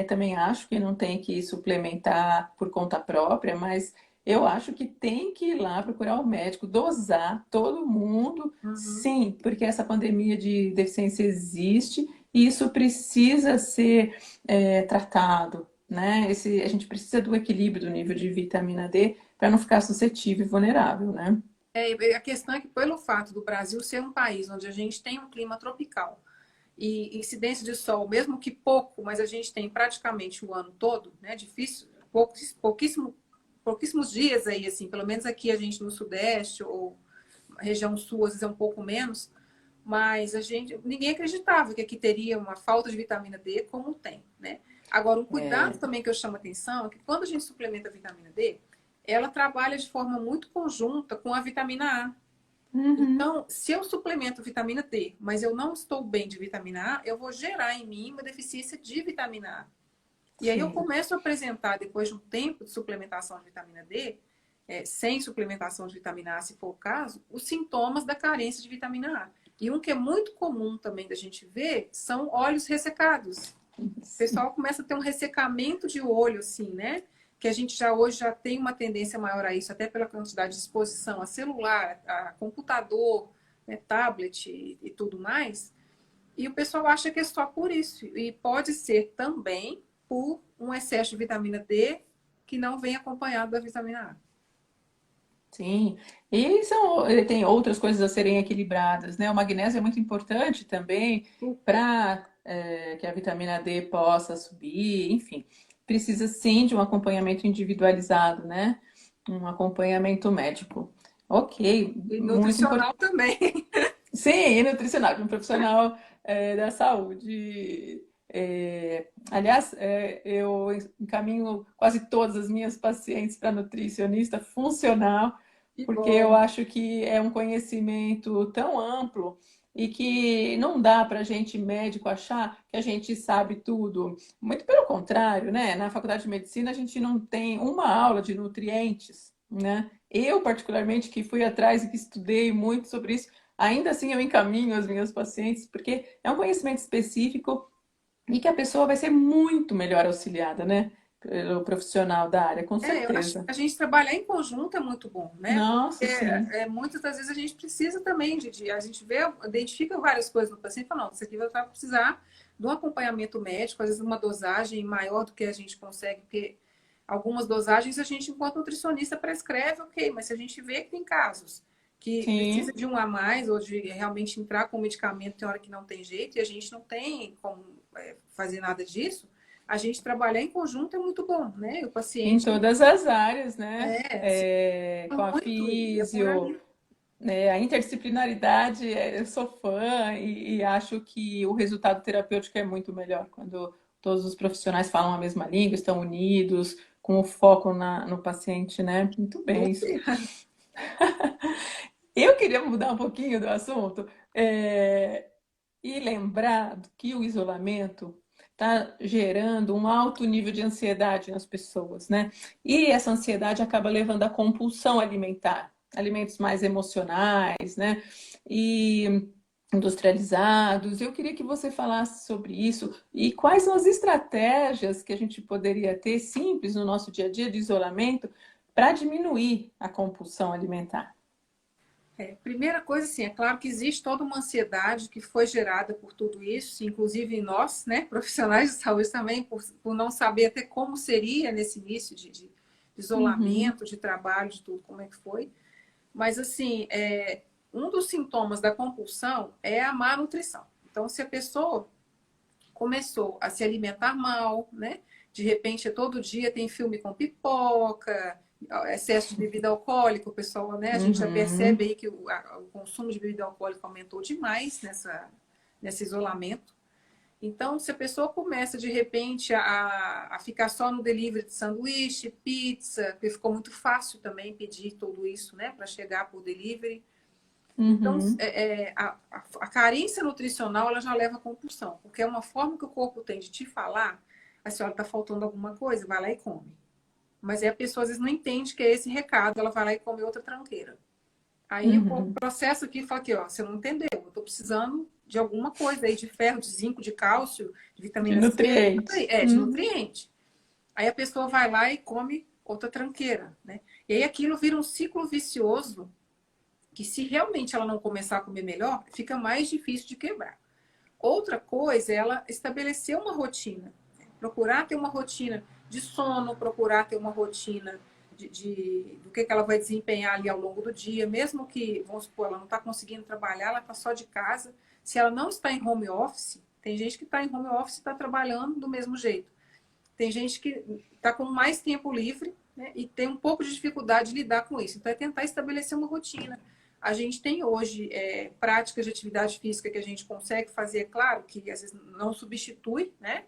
também acho que não tem que suplementar por conta própria, mas eu acho que tem que ir lá procurar o médico, dosar todo mundo. Uhum. Sim, porque essa pandemia de deficiência existe e isso precisa ser tratado, né? A gente precisa do equilíbrio do nível de vitamina D para não ficar suscetível e vulnerável, né? E a questão é que, pelo fato do Brasil ser um país onde a gente tem um clima tropical e incidência de sol, mesmo que pouco, mas a gente tem praticamente o ano todo, né? Difícil, pouquíssimos dias aí, assim, pelo menos aqui a gente no Sudeste ou região Sul, às vezes é um pouco menos, mas ninguém acreditava que aqui teria uma falta de vitamina D como tem, né? Agora, um cuidado É. também que eu chamo atenção é que quando a gente suplementa a vitamina D, ela trabalha de forma muito conjunta com a vitamina A. Uhum. Então, se eu suplemento vitamina D, mas eu não estou bem de vitamina A, eu vou gerar em mim uma deficiência de vitamina A. E aí eu Sim. começo a apresentar, depois de um tempo de suplementação de vitamina D, sem suplementação de vitamina A, se for o caso, os sintomas da carência de vitamina A. E um que é muito comum também da gente ver são olhos ressecados. O pessoal começa a ter um ressecamento de olho, assim, né? Que a gente hoje já tem uma tendência maior a isso, até pela quantidade de exposição a celular, a computador, né, tablet e tudo mais. E o pessoal acha que é só por isso. E pode ser também por um excesso de vitamina D que não vem acompanhado da vitamina Sim, ele tem outras coisas a serem equilibradas, né? O magnésio é muito importante também A. para que a vitamina D possa subir, enfim, precisa sim de um acompanhamento individualizado, né? Um acompanhamento médico. Ok, E muito nutricional importante. também. Sim, e nutricional, um profissional da saúde. Aliás, eu encaminho quase todas as minhas pacientes para nutricionista funcional, Que porque eu bom. acho que é um conhecimento tão amplo e que não dá para a gente, médico, achar que a gente sabe tudo. Muito pelo contrário, né? Na faculdade de medicina a gente não tem uma aula de nutrientes, né? Eu, particularmente, que fui atrás e que estudei muito sobre isso, ainda assim eu encaminho as minhas pacientes, porque é um conhecimento específico e que a pessoa vai ser muito melhor auxiliada, né? Pelo profissional da área, com Eu acho que certeza. a gente trabalhar em conjunto é muito bom, né? Porque Nossa, sim. muitas das vezes a gente precisa também a gente vê, identifica várias coisas no paciente e fala, não, isso aqui vai precisar de um acompanhamento médico, às vezes uma dosagem maior do que a gente consegue, porque algumas dosagens a gente, enquanto nutricionista, prescreve, ok, mas se a gente vê que tem casos que precisa Sim. de um a mais ou de realmente entrar com medicamento, tem hora que não tem jeito e a gente não tem como fazer nada disso, a gente trabalhar em conjunto é muito bom, né? E o Em paciente todas as áreas, né? se Com a muito e é por físio, aí. né? A interdisciplinaridade, eu sou fã e acho que o resultado terapêutico é muito melhor quando todos os profissionais falam a mesma língua, estão unidos, com o foco no paciente, né? Muito bem, isso. Eu queria mudar um pouquinho do assunto, e lembrar que o isolamento está gerando um alto nível de ansiedade nas pessoas, né? E essa ansiedade acaba levando à compulsão alimentar, alimentos mais emocionais, né? E industrializados. Eu queria que você falasse sobre isso e quais são as estratégias que a gente poderia ter simples no nosso dia a dia de isolamento para diminuir a compulsão alimentar. Primeira coisa, assim, é claro que existe toda uma ansiedade que foi gerada por tudo isso, inclusive em nós, né, profissionais de saúde também, por não saber até como seria nesse início de Uhum, isolamento, de trabalho, de tudo, como é que foi. Mas, assim, um dos sintomas da compulsão é a má nutrição. Então, se a pessoa começou a se alimentar mal, né? De repente, todo dia tem filme com pipoca, excesso de bebida alcoólica, o pessoal, né? A gente já percebe uhum, aí que o consumo de bebida alcoólica aumentou demais nesse isolamento. Então, se a pessoa começa de repente a ficar só no delivery de sanduíche, pizza, porque ficou muito fácil também pedir tudo isso, né, para chegar por delivery. Então, uhum. a carência nutricional ela já leva à compulsão, porque é uma forma que o corpo tem de te falar, a senhora está faltando alguma coisa, vai lá e come. Mas aí a pessoa às vezes não entende que é esse recado, ela vai lá e come outra tranqueira. Aí o Uhum. processo aqui fala aqui, ó, você não entendeu, eu estou precisando de alguma coisa aí, de ferro, de zinco, de cálcio, de De vitamina C, nutrientes. de Uhum. nutriente. Aí a pessoa vai lá e come outra tranqueira, né? E aí aquilo vira um ciclo vicioso que se realmente ela não começar a comer melhor, fica mais difícil de quebrar. Outra coisa é ela estabelecer uma rotina, procurar ter uma rotina de sono, procurar ter uma rotina do que ela vai desempenhar ali ao longo do dia, mesmo que, vamos supor, ela não está conseguindo trabalhar, ela está só de casa. Se ela não está em home office, tem gente que está em home office e está trabalhando do mesmo jeito. Tem gente que está com mais tempo livre, né, e tem um pouco de dificuldade de lidar com isso. Então, é tentar estabelecer uma rotina. A gente tem hoje práticas de atividade física que a gente consegue fazer, é claro que às vezes não substitui, né?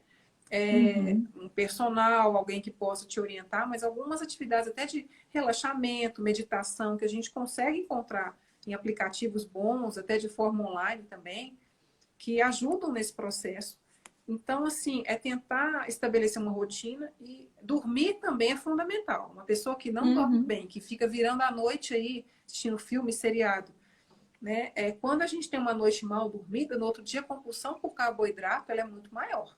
Uhum. Um personal, alguém que possa te orientar, mas algumas atividades até de relaxamento, meditação, que a gente consegue encontrar em aplicativos bons, até de forma online também, que ajudam nesse processo. Então, assim, é tentar estabelecer uma rotina e dormir também é fundamental. Uma pessoa que não dorme Uhum. bem, que fica virando a noite aí assistindo filme, seriado, né? Quando a gente tem uma noite mal dormida, no outro dia a compulsão por carboidrato ela é muito maior.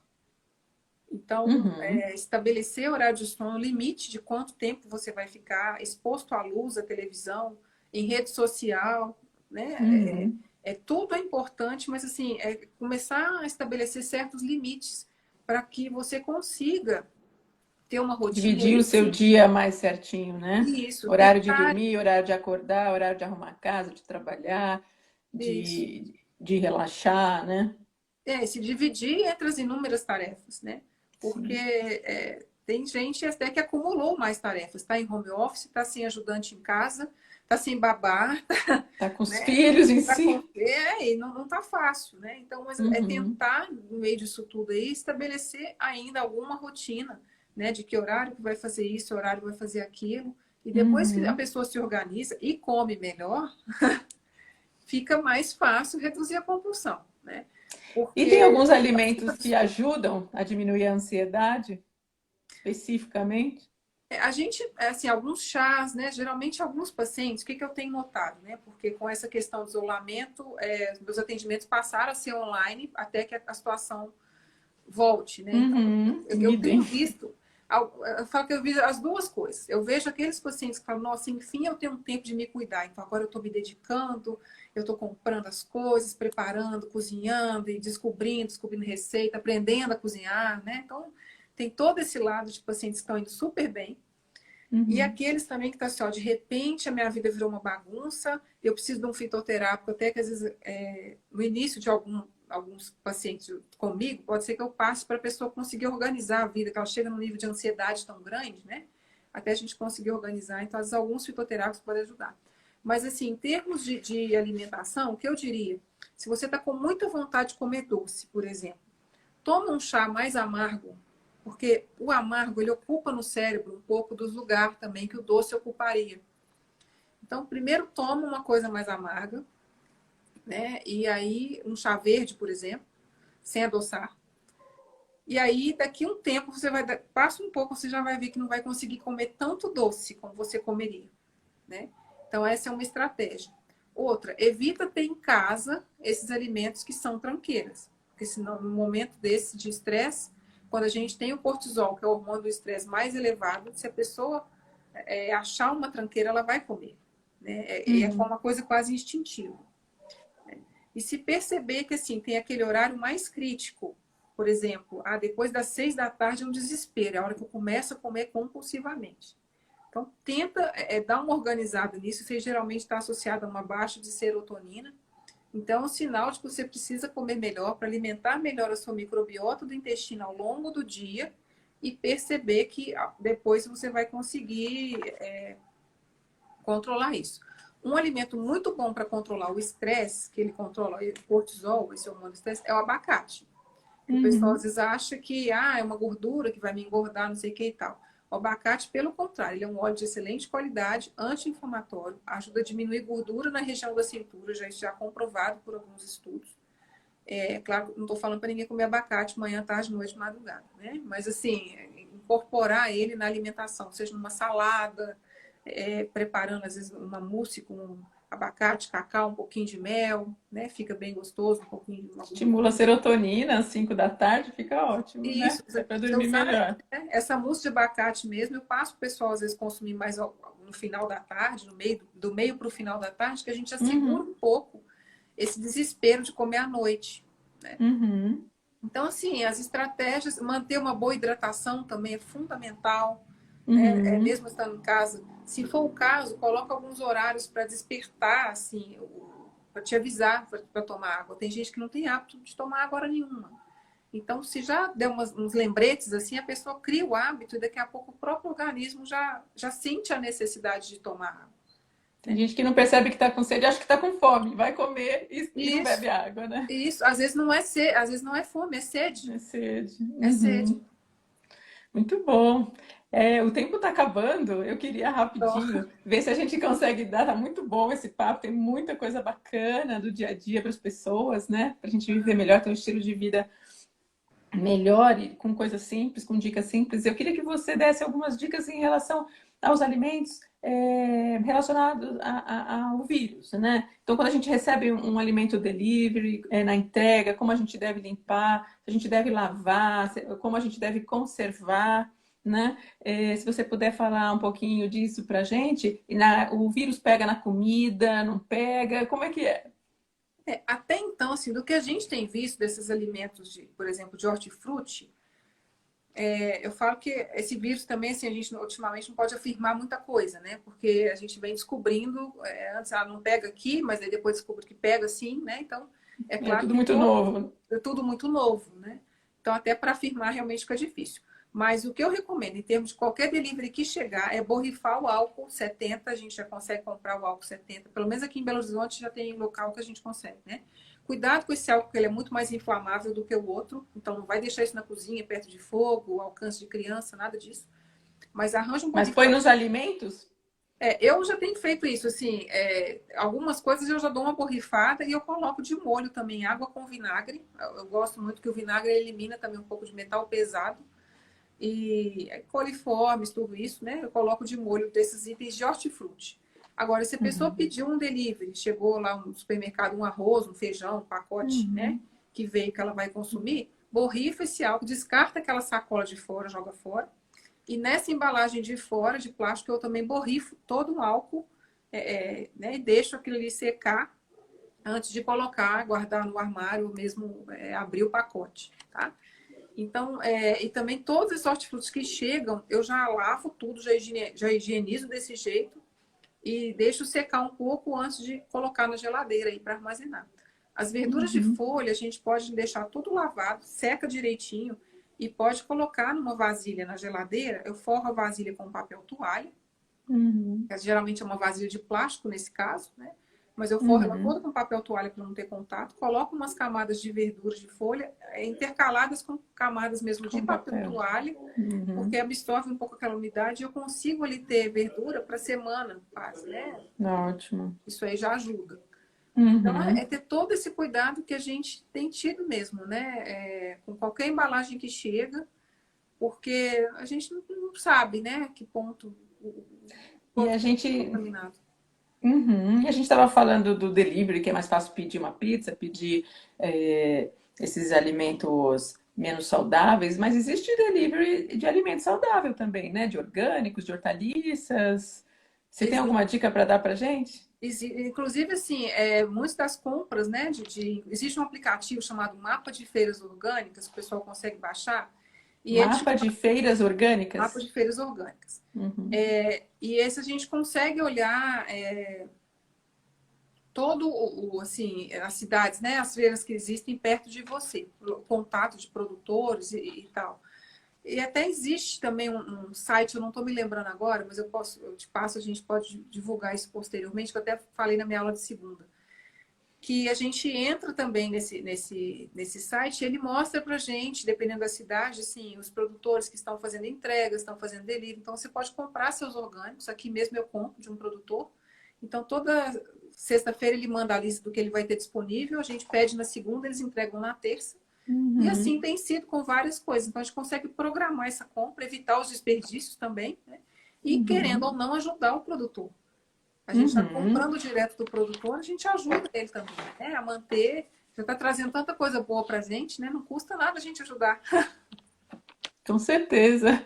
Então, Uhum. estabelecer horário de sono, limite de quanto tempo você vai ficar exposto à luz, à televisão, em rede social, né? Uhum. Tudo é importante, mas assim, começar a estabelecer certos limites para que você consiga ter uma rotina e Dividir o aí seu sim, dia mais certinho, né? isso, Horário de tentar dormir, horário de acordar, horário de arrumar a casa, de trabalhar, isso. de relaxar, né? Se dividir entre as inúmeras tarefas, né? Porque Sim. tem gente até que acumulou mais tarefas, está em home office, está sem ajudante em casa, está sem babá, Tá com os né? filhos em Para si. conter, e não tá fácil, né? Então, mas é Uhum. tentar, no meio disso tudo aí, estabelecer ainda alguma rotina, né? De que horário que vai fazer isso, horário que vai fazer aquilo. E depois que a Uhum. pessoa se organiza e come melhor, fica mais fácil reduzir a compulsão, né? E tem Porque alguns a fuga alimentos do que estômago. ajudam a diminuir a ansiedade, especificamente? A gente, assim, alguns chás, né? Geralmente alguns pacientes, o que eu tenho notado, né? Porque com essa questão do isolamento, meus atendimentos passaram a ser online até que a situação volte, né? Então, Uhum, eu idem. tenho visto, eu falo que eu vi as duas coisas. Eu vejo aqueles pacientes que falam, nossa, enfim, eu tenho um tempo de me cuidar, então agora eu estou me dedicando, eu estou comprando as coisas, preparando, cozinhando e descobrindo receita, aprendendo a cozinhar, né? Então, tem todo esse lado de pacientes que estão indo super bem. E Uhum. aqueles também que estão assim, ó, de repente a minha vida virou uma bagunça, eu preciso de um fitoterápico, até que às vezes no início de alguns pacientes comigo, pode ser que eu passe para a pessoa conseguir organizar a vida, que ela chega num nível de ansiedade tão grande, né? Até a gente conseguir organizar, então às vezes alguns fitoterápicos podem ajudar. Mas assim, em termos de alimentação, o que eu diria? Se você está com muita vontade de comer doce, por exemplo, toma um chá mais amargo, porque o amargo ele ocupa no cérebro um pouco dos lugares também que o doce ocuparia. Então, primeiro toma uma coisa mais amarga, né? E aí um chá verde, por exemplo, sem adoçar. E aí daqui um tempo você vai passa um pouco, você já vai ver que não vai conseguir comer tanto doce como você comeria, né? Então essa é uma estratégia. Outra, evita ter em casa esses alimentos que são tranqueiras, porque senão no momento desse de estresse, quando a gente tem o cortisol, que é o hormônio do estresse mais elevado, se a pessoa achar uma tranqueira, ela vai comer, né? É Uhum. uma coisa quase instintiva. E se perceber que assim tem aquele horário mais crítico, por exemplo, depois das 6 da tarde é um desespero, é a hora que eu começo a comer compulsivamente. Então, tenta dar uma organizada nisso. Isso geralmente está associado a uma baixa de serotonina. Então, é um sinal de que você precisa comer melhor para alimentar melhor a sua microbiota do intestino ao longo do dia e perceber que depois você vai conseguir controlar isso. Um alimento muito bom para controlar o estresse, que ele controla o cortisol, esse hormônio do estresse, é o abacate. O pessoal às Uhum. vezes acha que é uma gordura que vai me engordar, não sei o que e tal. O abacate, pelo contrário, ele é um óleo de excelente qualidade, anti-inflamatório, ajuda a diminuir gordura na região da cintura, já comprovado por alguns estudos. É claro, não estou falando para ninguém comer abacate manhã, tarde, noite, madrugada, né? Mas assim, incorporar ele na alimentação, seja numa salada, preparando às vezes uma mousse com abacate, cacau, um pouquinho de mel, né? Fica bem gostoso, um pouquinho de alguma Estimula a fruta. serotonina às 5 da tarde, fica ótimo, Isso, né? É você para você dormir usar, melhor. né? Essa mousse de abacate mesmo, eu passo para o pessoal às vezes consumir mais no final da tarde, no meio do meio para o final da tarde, que a gente já segura Uhum. um pouco esse desespero de comer à noite, né? Uhum. Então, assim, as estratégias, manter uma boa hidratação também é fundamental, né? Uhum. Mesmo estando em casa. Se for o caso, coloca alguns horários para despertar, assim, para te avisar para tomar água. Tem gente que não tem hábito de tomar água hora nenhuma. Então, se já der uns lembretes, assim, a pessoa cria o hábito e daqui a pouco o próprio organismo já sente a necessidade de tomar água, Tem né? gente que não percebe que está com sede, acha que está com fome, vai comer e não Isso, bebe água, né? isso. Às vezes não é sede, às vezes não é fome, é sede. É sede. É sede. Uhum. Muito bom. O tempo está acabando. Eu queria Então, rapidinho ver se a gente consegue dar. Tá muito bom esse papo. Tem muita coisa bacana do dia a dia para as pessoas, né? Para a gente viver melhor, ter um estilo de vida melhor e com coisas simples, com dicas simples. Eu queria que você desse algumas dicas em relação aos alimentos relacionados ao vírus, né? Então, quando a gente recebe um alimento delivery, na entrega, como a gente deve limpar, se a gente deve lavar, como a gente deve conservar, né? Se você puder falar um pouquinho disso para a gente, o vírus pega na comida, não pega, como é que é? até então, assim, do que a gente tem visto desses alimentos, por exemplo, de hortifruti, eu falo que esse vírus também, assim, a gente ultimamente não pode afirmar muita coisa, né? Porque a gente vem descobrindo, antes não pega aqui, mas aí depois descobre que pega sim, né? Então, é É claro tudo que muito novo. é tudo muito novo, né? Então, até para afirmar realmente fica difícil. Mas o que eu recomendo, em termos de qualquer delivery que chegar, é borrifar o álcool 70. A gente já consegue comprar o álcool 70. Pelo menos aqui em Belo Horizonte já tem local que a gente consegue, né? Cuidado com esse álcool, porque ele é muito mais inflamável do que o outro. Então, não vai deixar isso na cozinha, perto de fogo, alcance de criança, nada disso. Mas arranja um Mas põe borrifador. nos alimentos? Eu já tenho feito isso, assim, algumas coisas eu já dou uma borrifada e eu coloco de molho também, água com vinagre. Eu gosto muito que o vinagre elimina também um pouco de metal pesado. e coliformes, tudo isso, né? Eu coloco de molho desses itens de hortifruti. Agora, se a pessoa Uhum. pediu um delivery, chegou lá no supermercado um arroz, um feijão, um pacote, né? Uhum. Que veio que ela vai consumir, borrifa esse álcool, descarta aquela sacola de fora, joga fora. E nessa embalagem de fora, de plástico, eu também borrifo todo o álcool, né? E deixo aquilo ali secar antes de colocar, guardar no armário ou mesmo abrir o pacote, tá? Então, e também todos os hortifrutis que chegam, eu já lavo tudo, já higienizo desse jeito e deixo secar um pouco antes de colocar na geladeira aí para armazenar. As verduras de Uhum. folha, a gente pode deixar tudo lavado, seca direitinho e pode colocar numa vasilha na geladeira. Eu forro a vasilha com papel toalha, Uhum. que geralmente é uma vasilha de plástico nesse caso, né? Mas eu forro ela Uhum. toda com papel toalha para não ter contato, coloco umas camadas de verdura de folha intercaladas com camadas mesmo de Com papel papel. toalha, porque Uhum. absorve um pouco aquela umidade e eu consigo ali ter verdura para semana, quase, né? Ótimo. Isso aí já ajuda. Então, é Uhum. ter todo esse cuidado que a gente tem tido mesmo, né? Com qualquer embalagem que chega, porque a gente não sabe, né? Que ponto o E a produto está gente, contaminado. uhum. E a gente estava falando do delivery, que é mais fácil pedir uma pizza, pedir esses alimentos menos saudáveis, mas existe delivery de alimento saudável também, né? De orgânicos, de hortaliças. Você tem alguma dica para dar para gente? Inclusive, assim, muitas das compras, né? Existe um aplicativo chamado Mapa de Feiras Orgânicas, que o pessoal consegue baixar, e ele te Mapa de feiras Mapa orgânicas? de Feiras Orgânicas. Uhum. E esse a gente consegue olhar todo assim, as cidades, né? As feiras que existem perto de você, o contato de produtores e tal. E até existe também um site, eu não estou me lembrando agora, mas eu te passo, a gente pode divulgar isso posteriormente, que eu até falei na minha aula de segunda. Que a gente entra também nesse site, ele mostra para gente, dependendo da cidade, assim, os produtores que estão fazendo entregas, estão fazendo delivery. Então, você pode comprar seus orgânicos. Aqui mesmo eu compro de um produtor. Então, toda sexta-feira ele manda a lista do que ele vai ter disponível. A gente pede na segunda, eles entregam na terça. E assim Uhum. tem sido com várias coisas. Então, a gente consegue programar essa compra, evitar os desperdícios também, né? E, querendo ou Uhum. não, ajudar o produtor. A gente está Uhum. comprando direto do produtor, a gente ajuda ele também, né? A manter. Já está trazendo tanta coisa boa para a gente, né? Não custa nada a gente ajudar. Com certeza.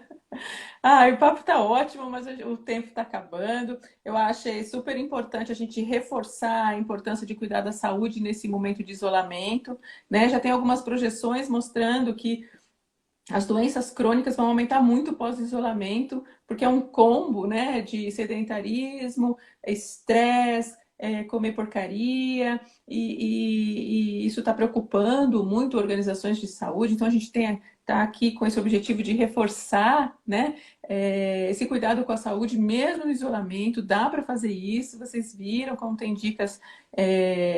Ah, o papo tá ótimo, mas o tempo está acabando. Eu achei super importante a gente reforçar a importância de cuidar da saúde nesse momento de isolamento, né? Já tem algumas projeções mostrando que as doenças crônicas vão aumentar muito pós-isolamento, porque é um combo, né, de sedentarismo, estresse, comer porcaria, e isso está preocupando muito organizações de saúde. Então, a gente está aqui com esse objetivo de reforçar, né, esse cuidado com a saúde, mesmo no isolamento. Dá para fazer isso. Vocês viram como tem dicas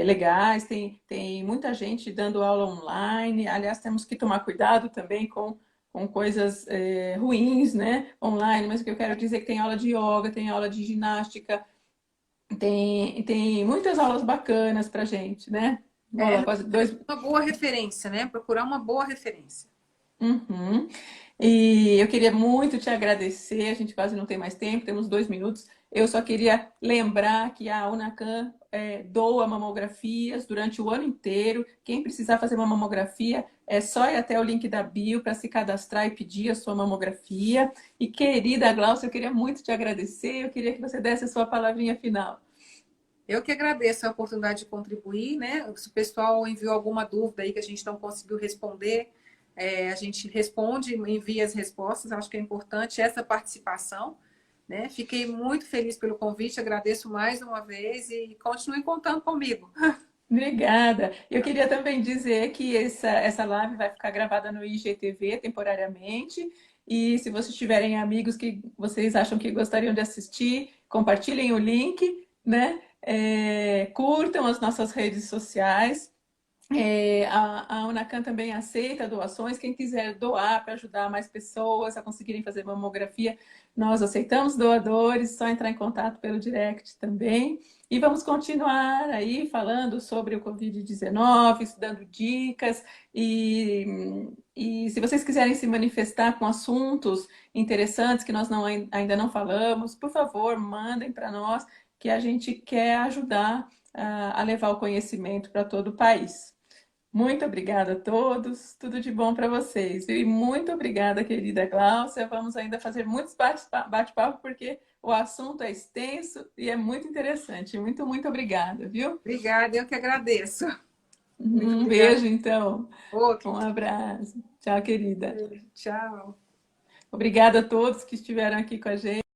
legais, tem muita gente dando aula online. Aliás, temos que tomar cuidado também com coisas ruins, né, online, mas o que eu quero dizer é que tem aula de yoga, tem aula de ginástica, tem muitas aulas bacanas pra gente, né? Olha lá, quase dois. Uma boa referência, né? Procurar uma boa referência. Uhum. E eu queria muito te agradecer. A gente quase não tem mais tempo, temos 2 minutos. Eu só queria lembrar que a Unacan doa mamografias durante o ano inteiro. Quem precisar fazer uma mamografia, é só ir até o link da bio para se cadastrar e pedir a sua mamografia. E querida Glaucia, eu queria muito te agradecer. Eu queria que você desse a sua palavrinha final. Eu que agradeço a oportunidade de contribuir, né? Se o pessoal enviou alguma dúvida aí que a gente não conseguiu responder, a gente responde, envia as respostas. Acho que é importante essa participação, né? Fiquei muito feliz pelo convite, agradeço mais uma vez e continuem contando comigo. Obrigada. Eu queria também dizer que essa live vai ficar gravada no IGTV temporariamente. E se vocês tiverem amigos que vocês acham que gostariam de assistir, compartilhem o link, né? Curtam as nossas redes sociais. A Unacan também aceita doações. Quem quiser doar para ajudar mais pessoas a conseguirem fazer mamografia, nós aceitamos doadores, só entrar em contato pelo direct também. E vamos continuar aí falando sobre o Covid-19, dando dicas. E se vocês quiserem se manifestar com assuntos interessantes que nós ainda não falamos, por favor, mandem para nós, que a gente quer ajudar a levar o conhecimento para todo o país. Muito obrigada a todos, tudo de bom para vocês, viu? E muito obrigada, querida Gláucia. Vamos ainda fazer muitos bate-papo, porque o assunto é extenso e é muito interessante. Muito, muito obrigada, viu? Obrigada, eu que agradeço. Muito Um obrigada. beijo, então. Outro. Um abraço. Tchau, querida. Tchau. Obrigada a todos que estiveram aqui com a gente.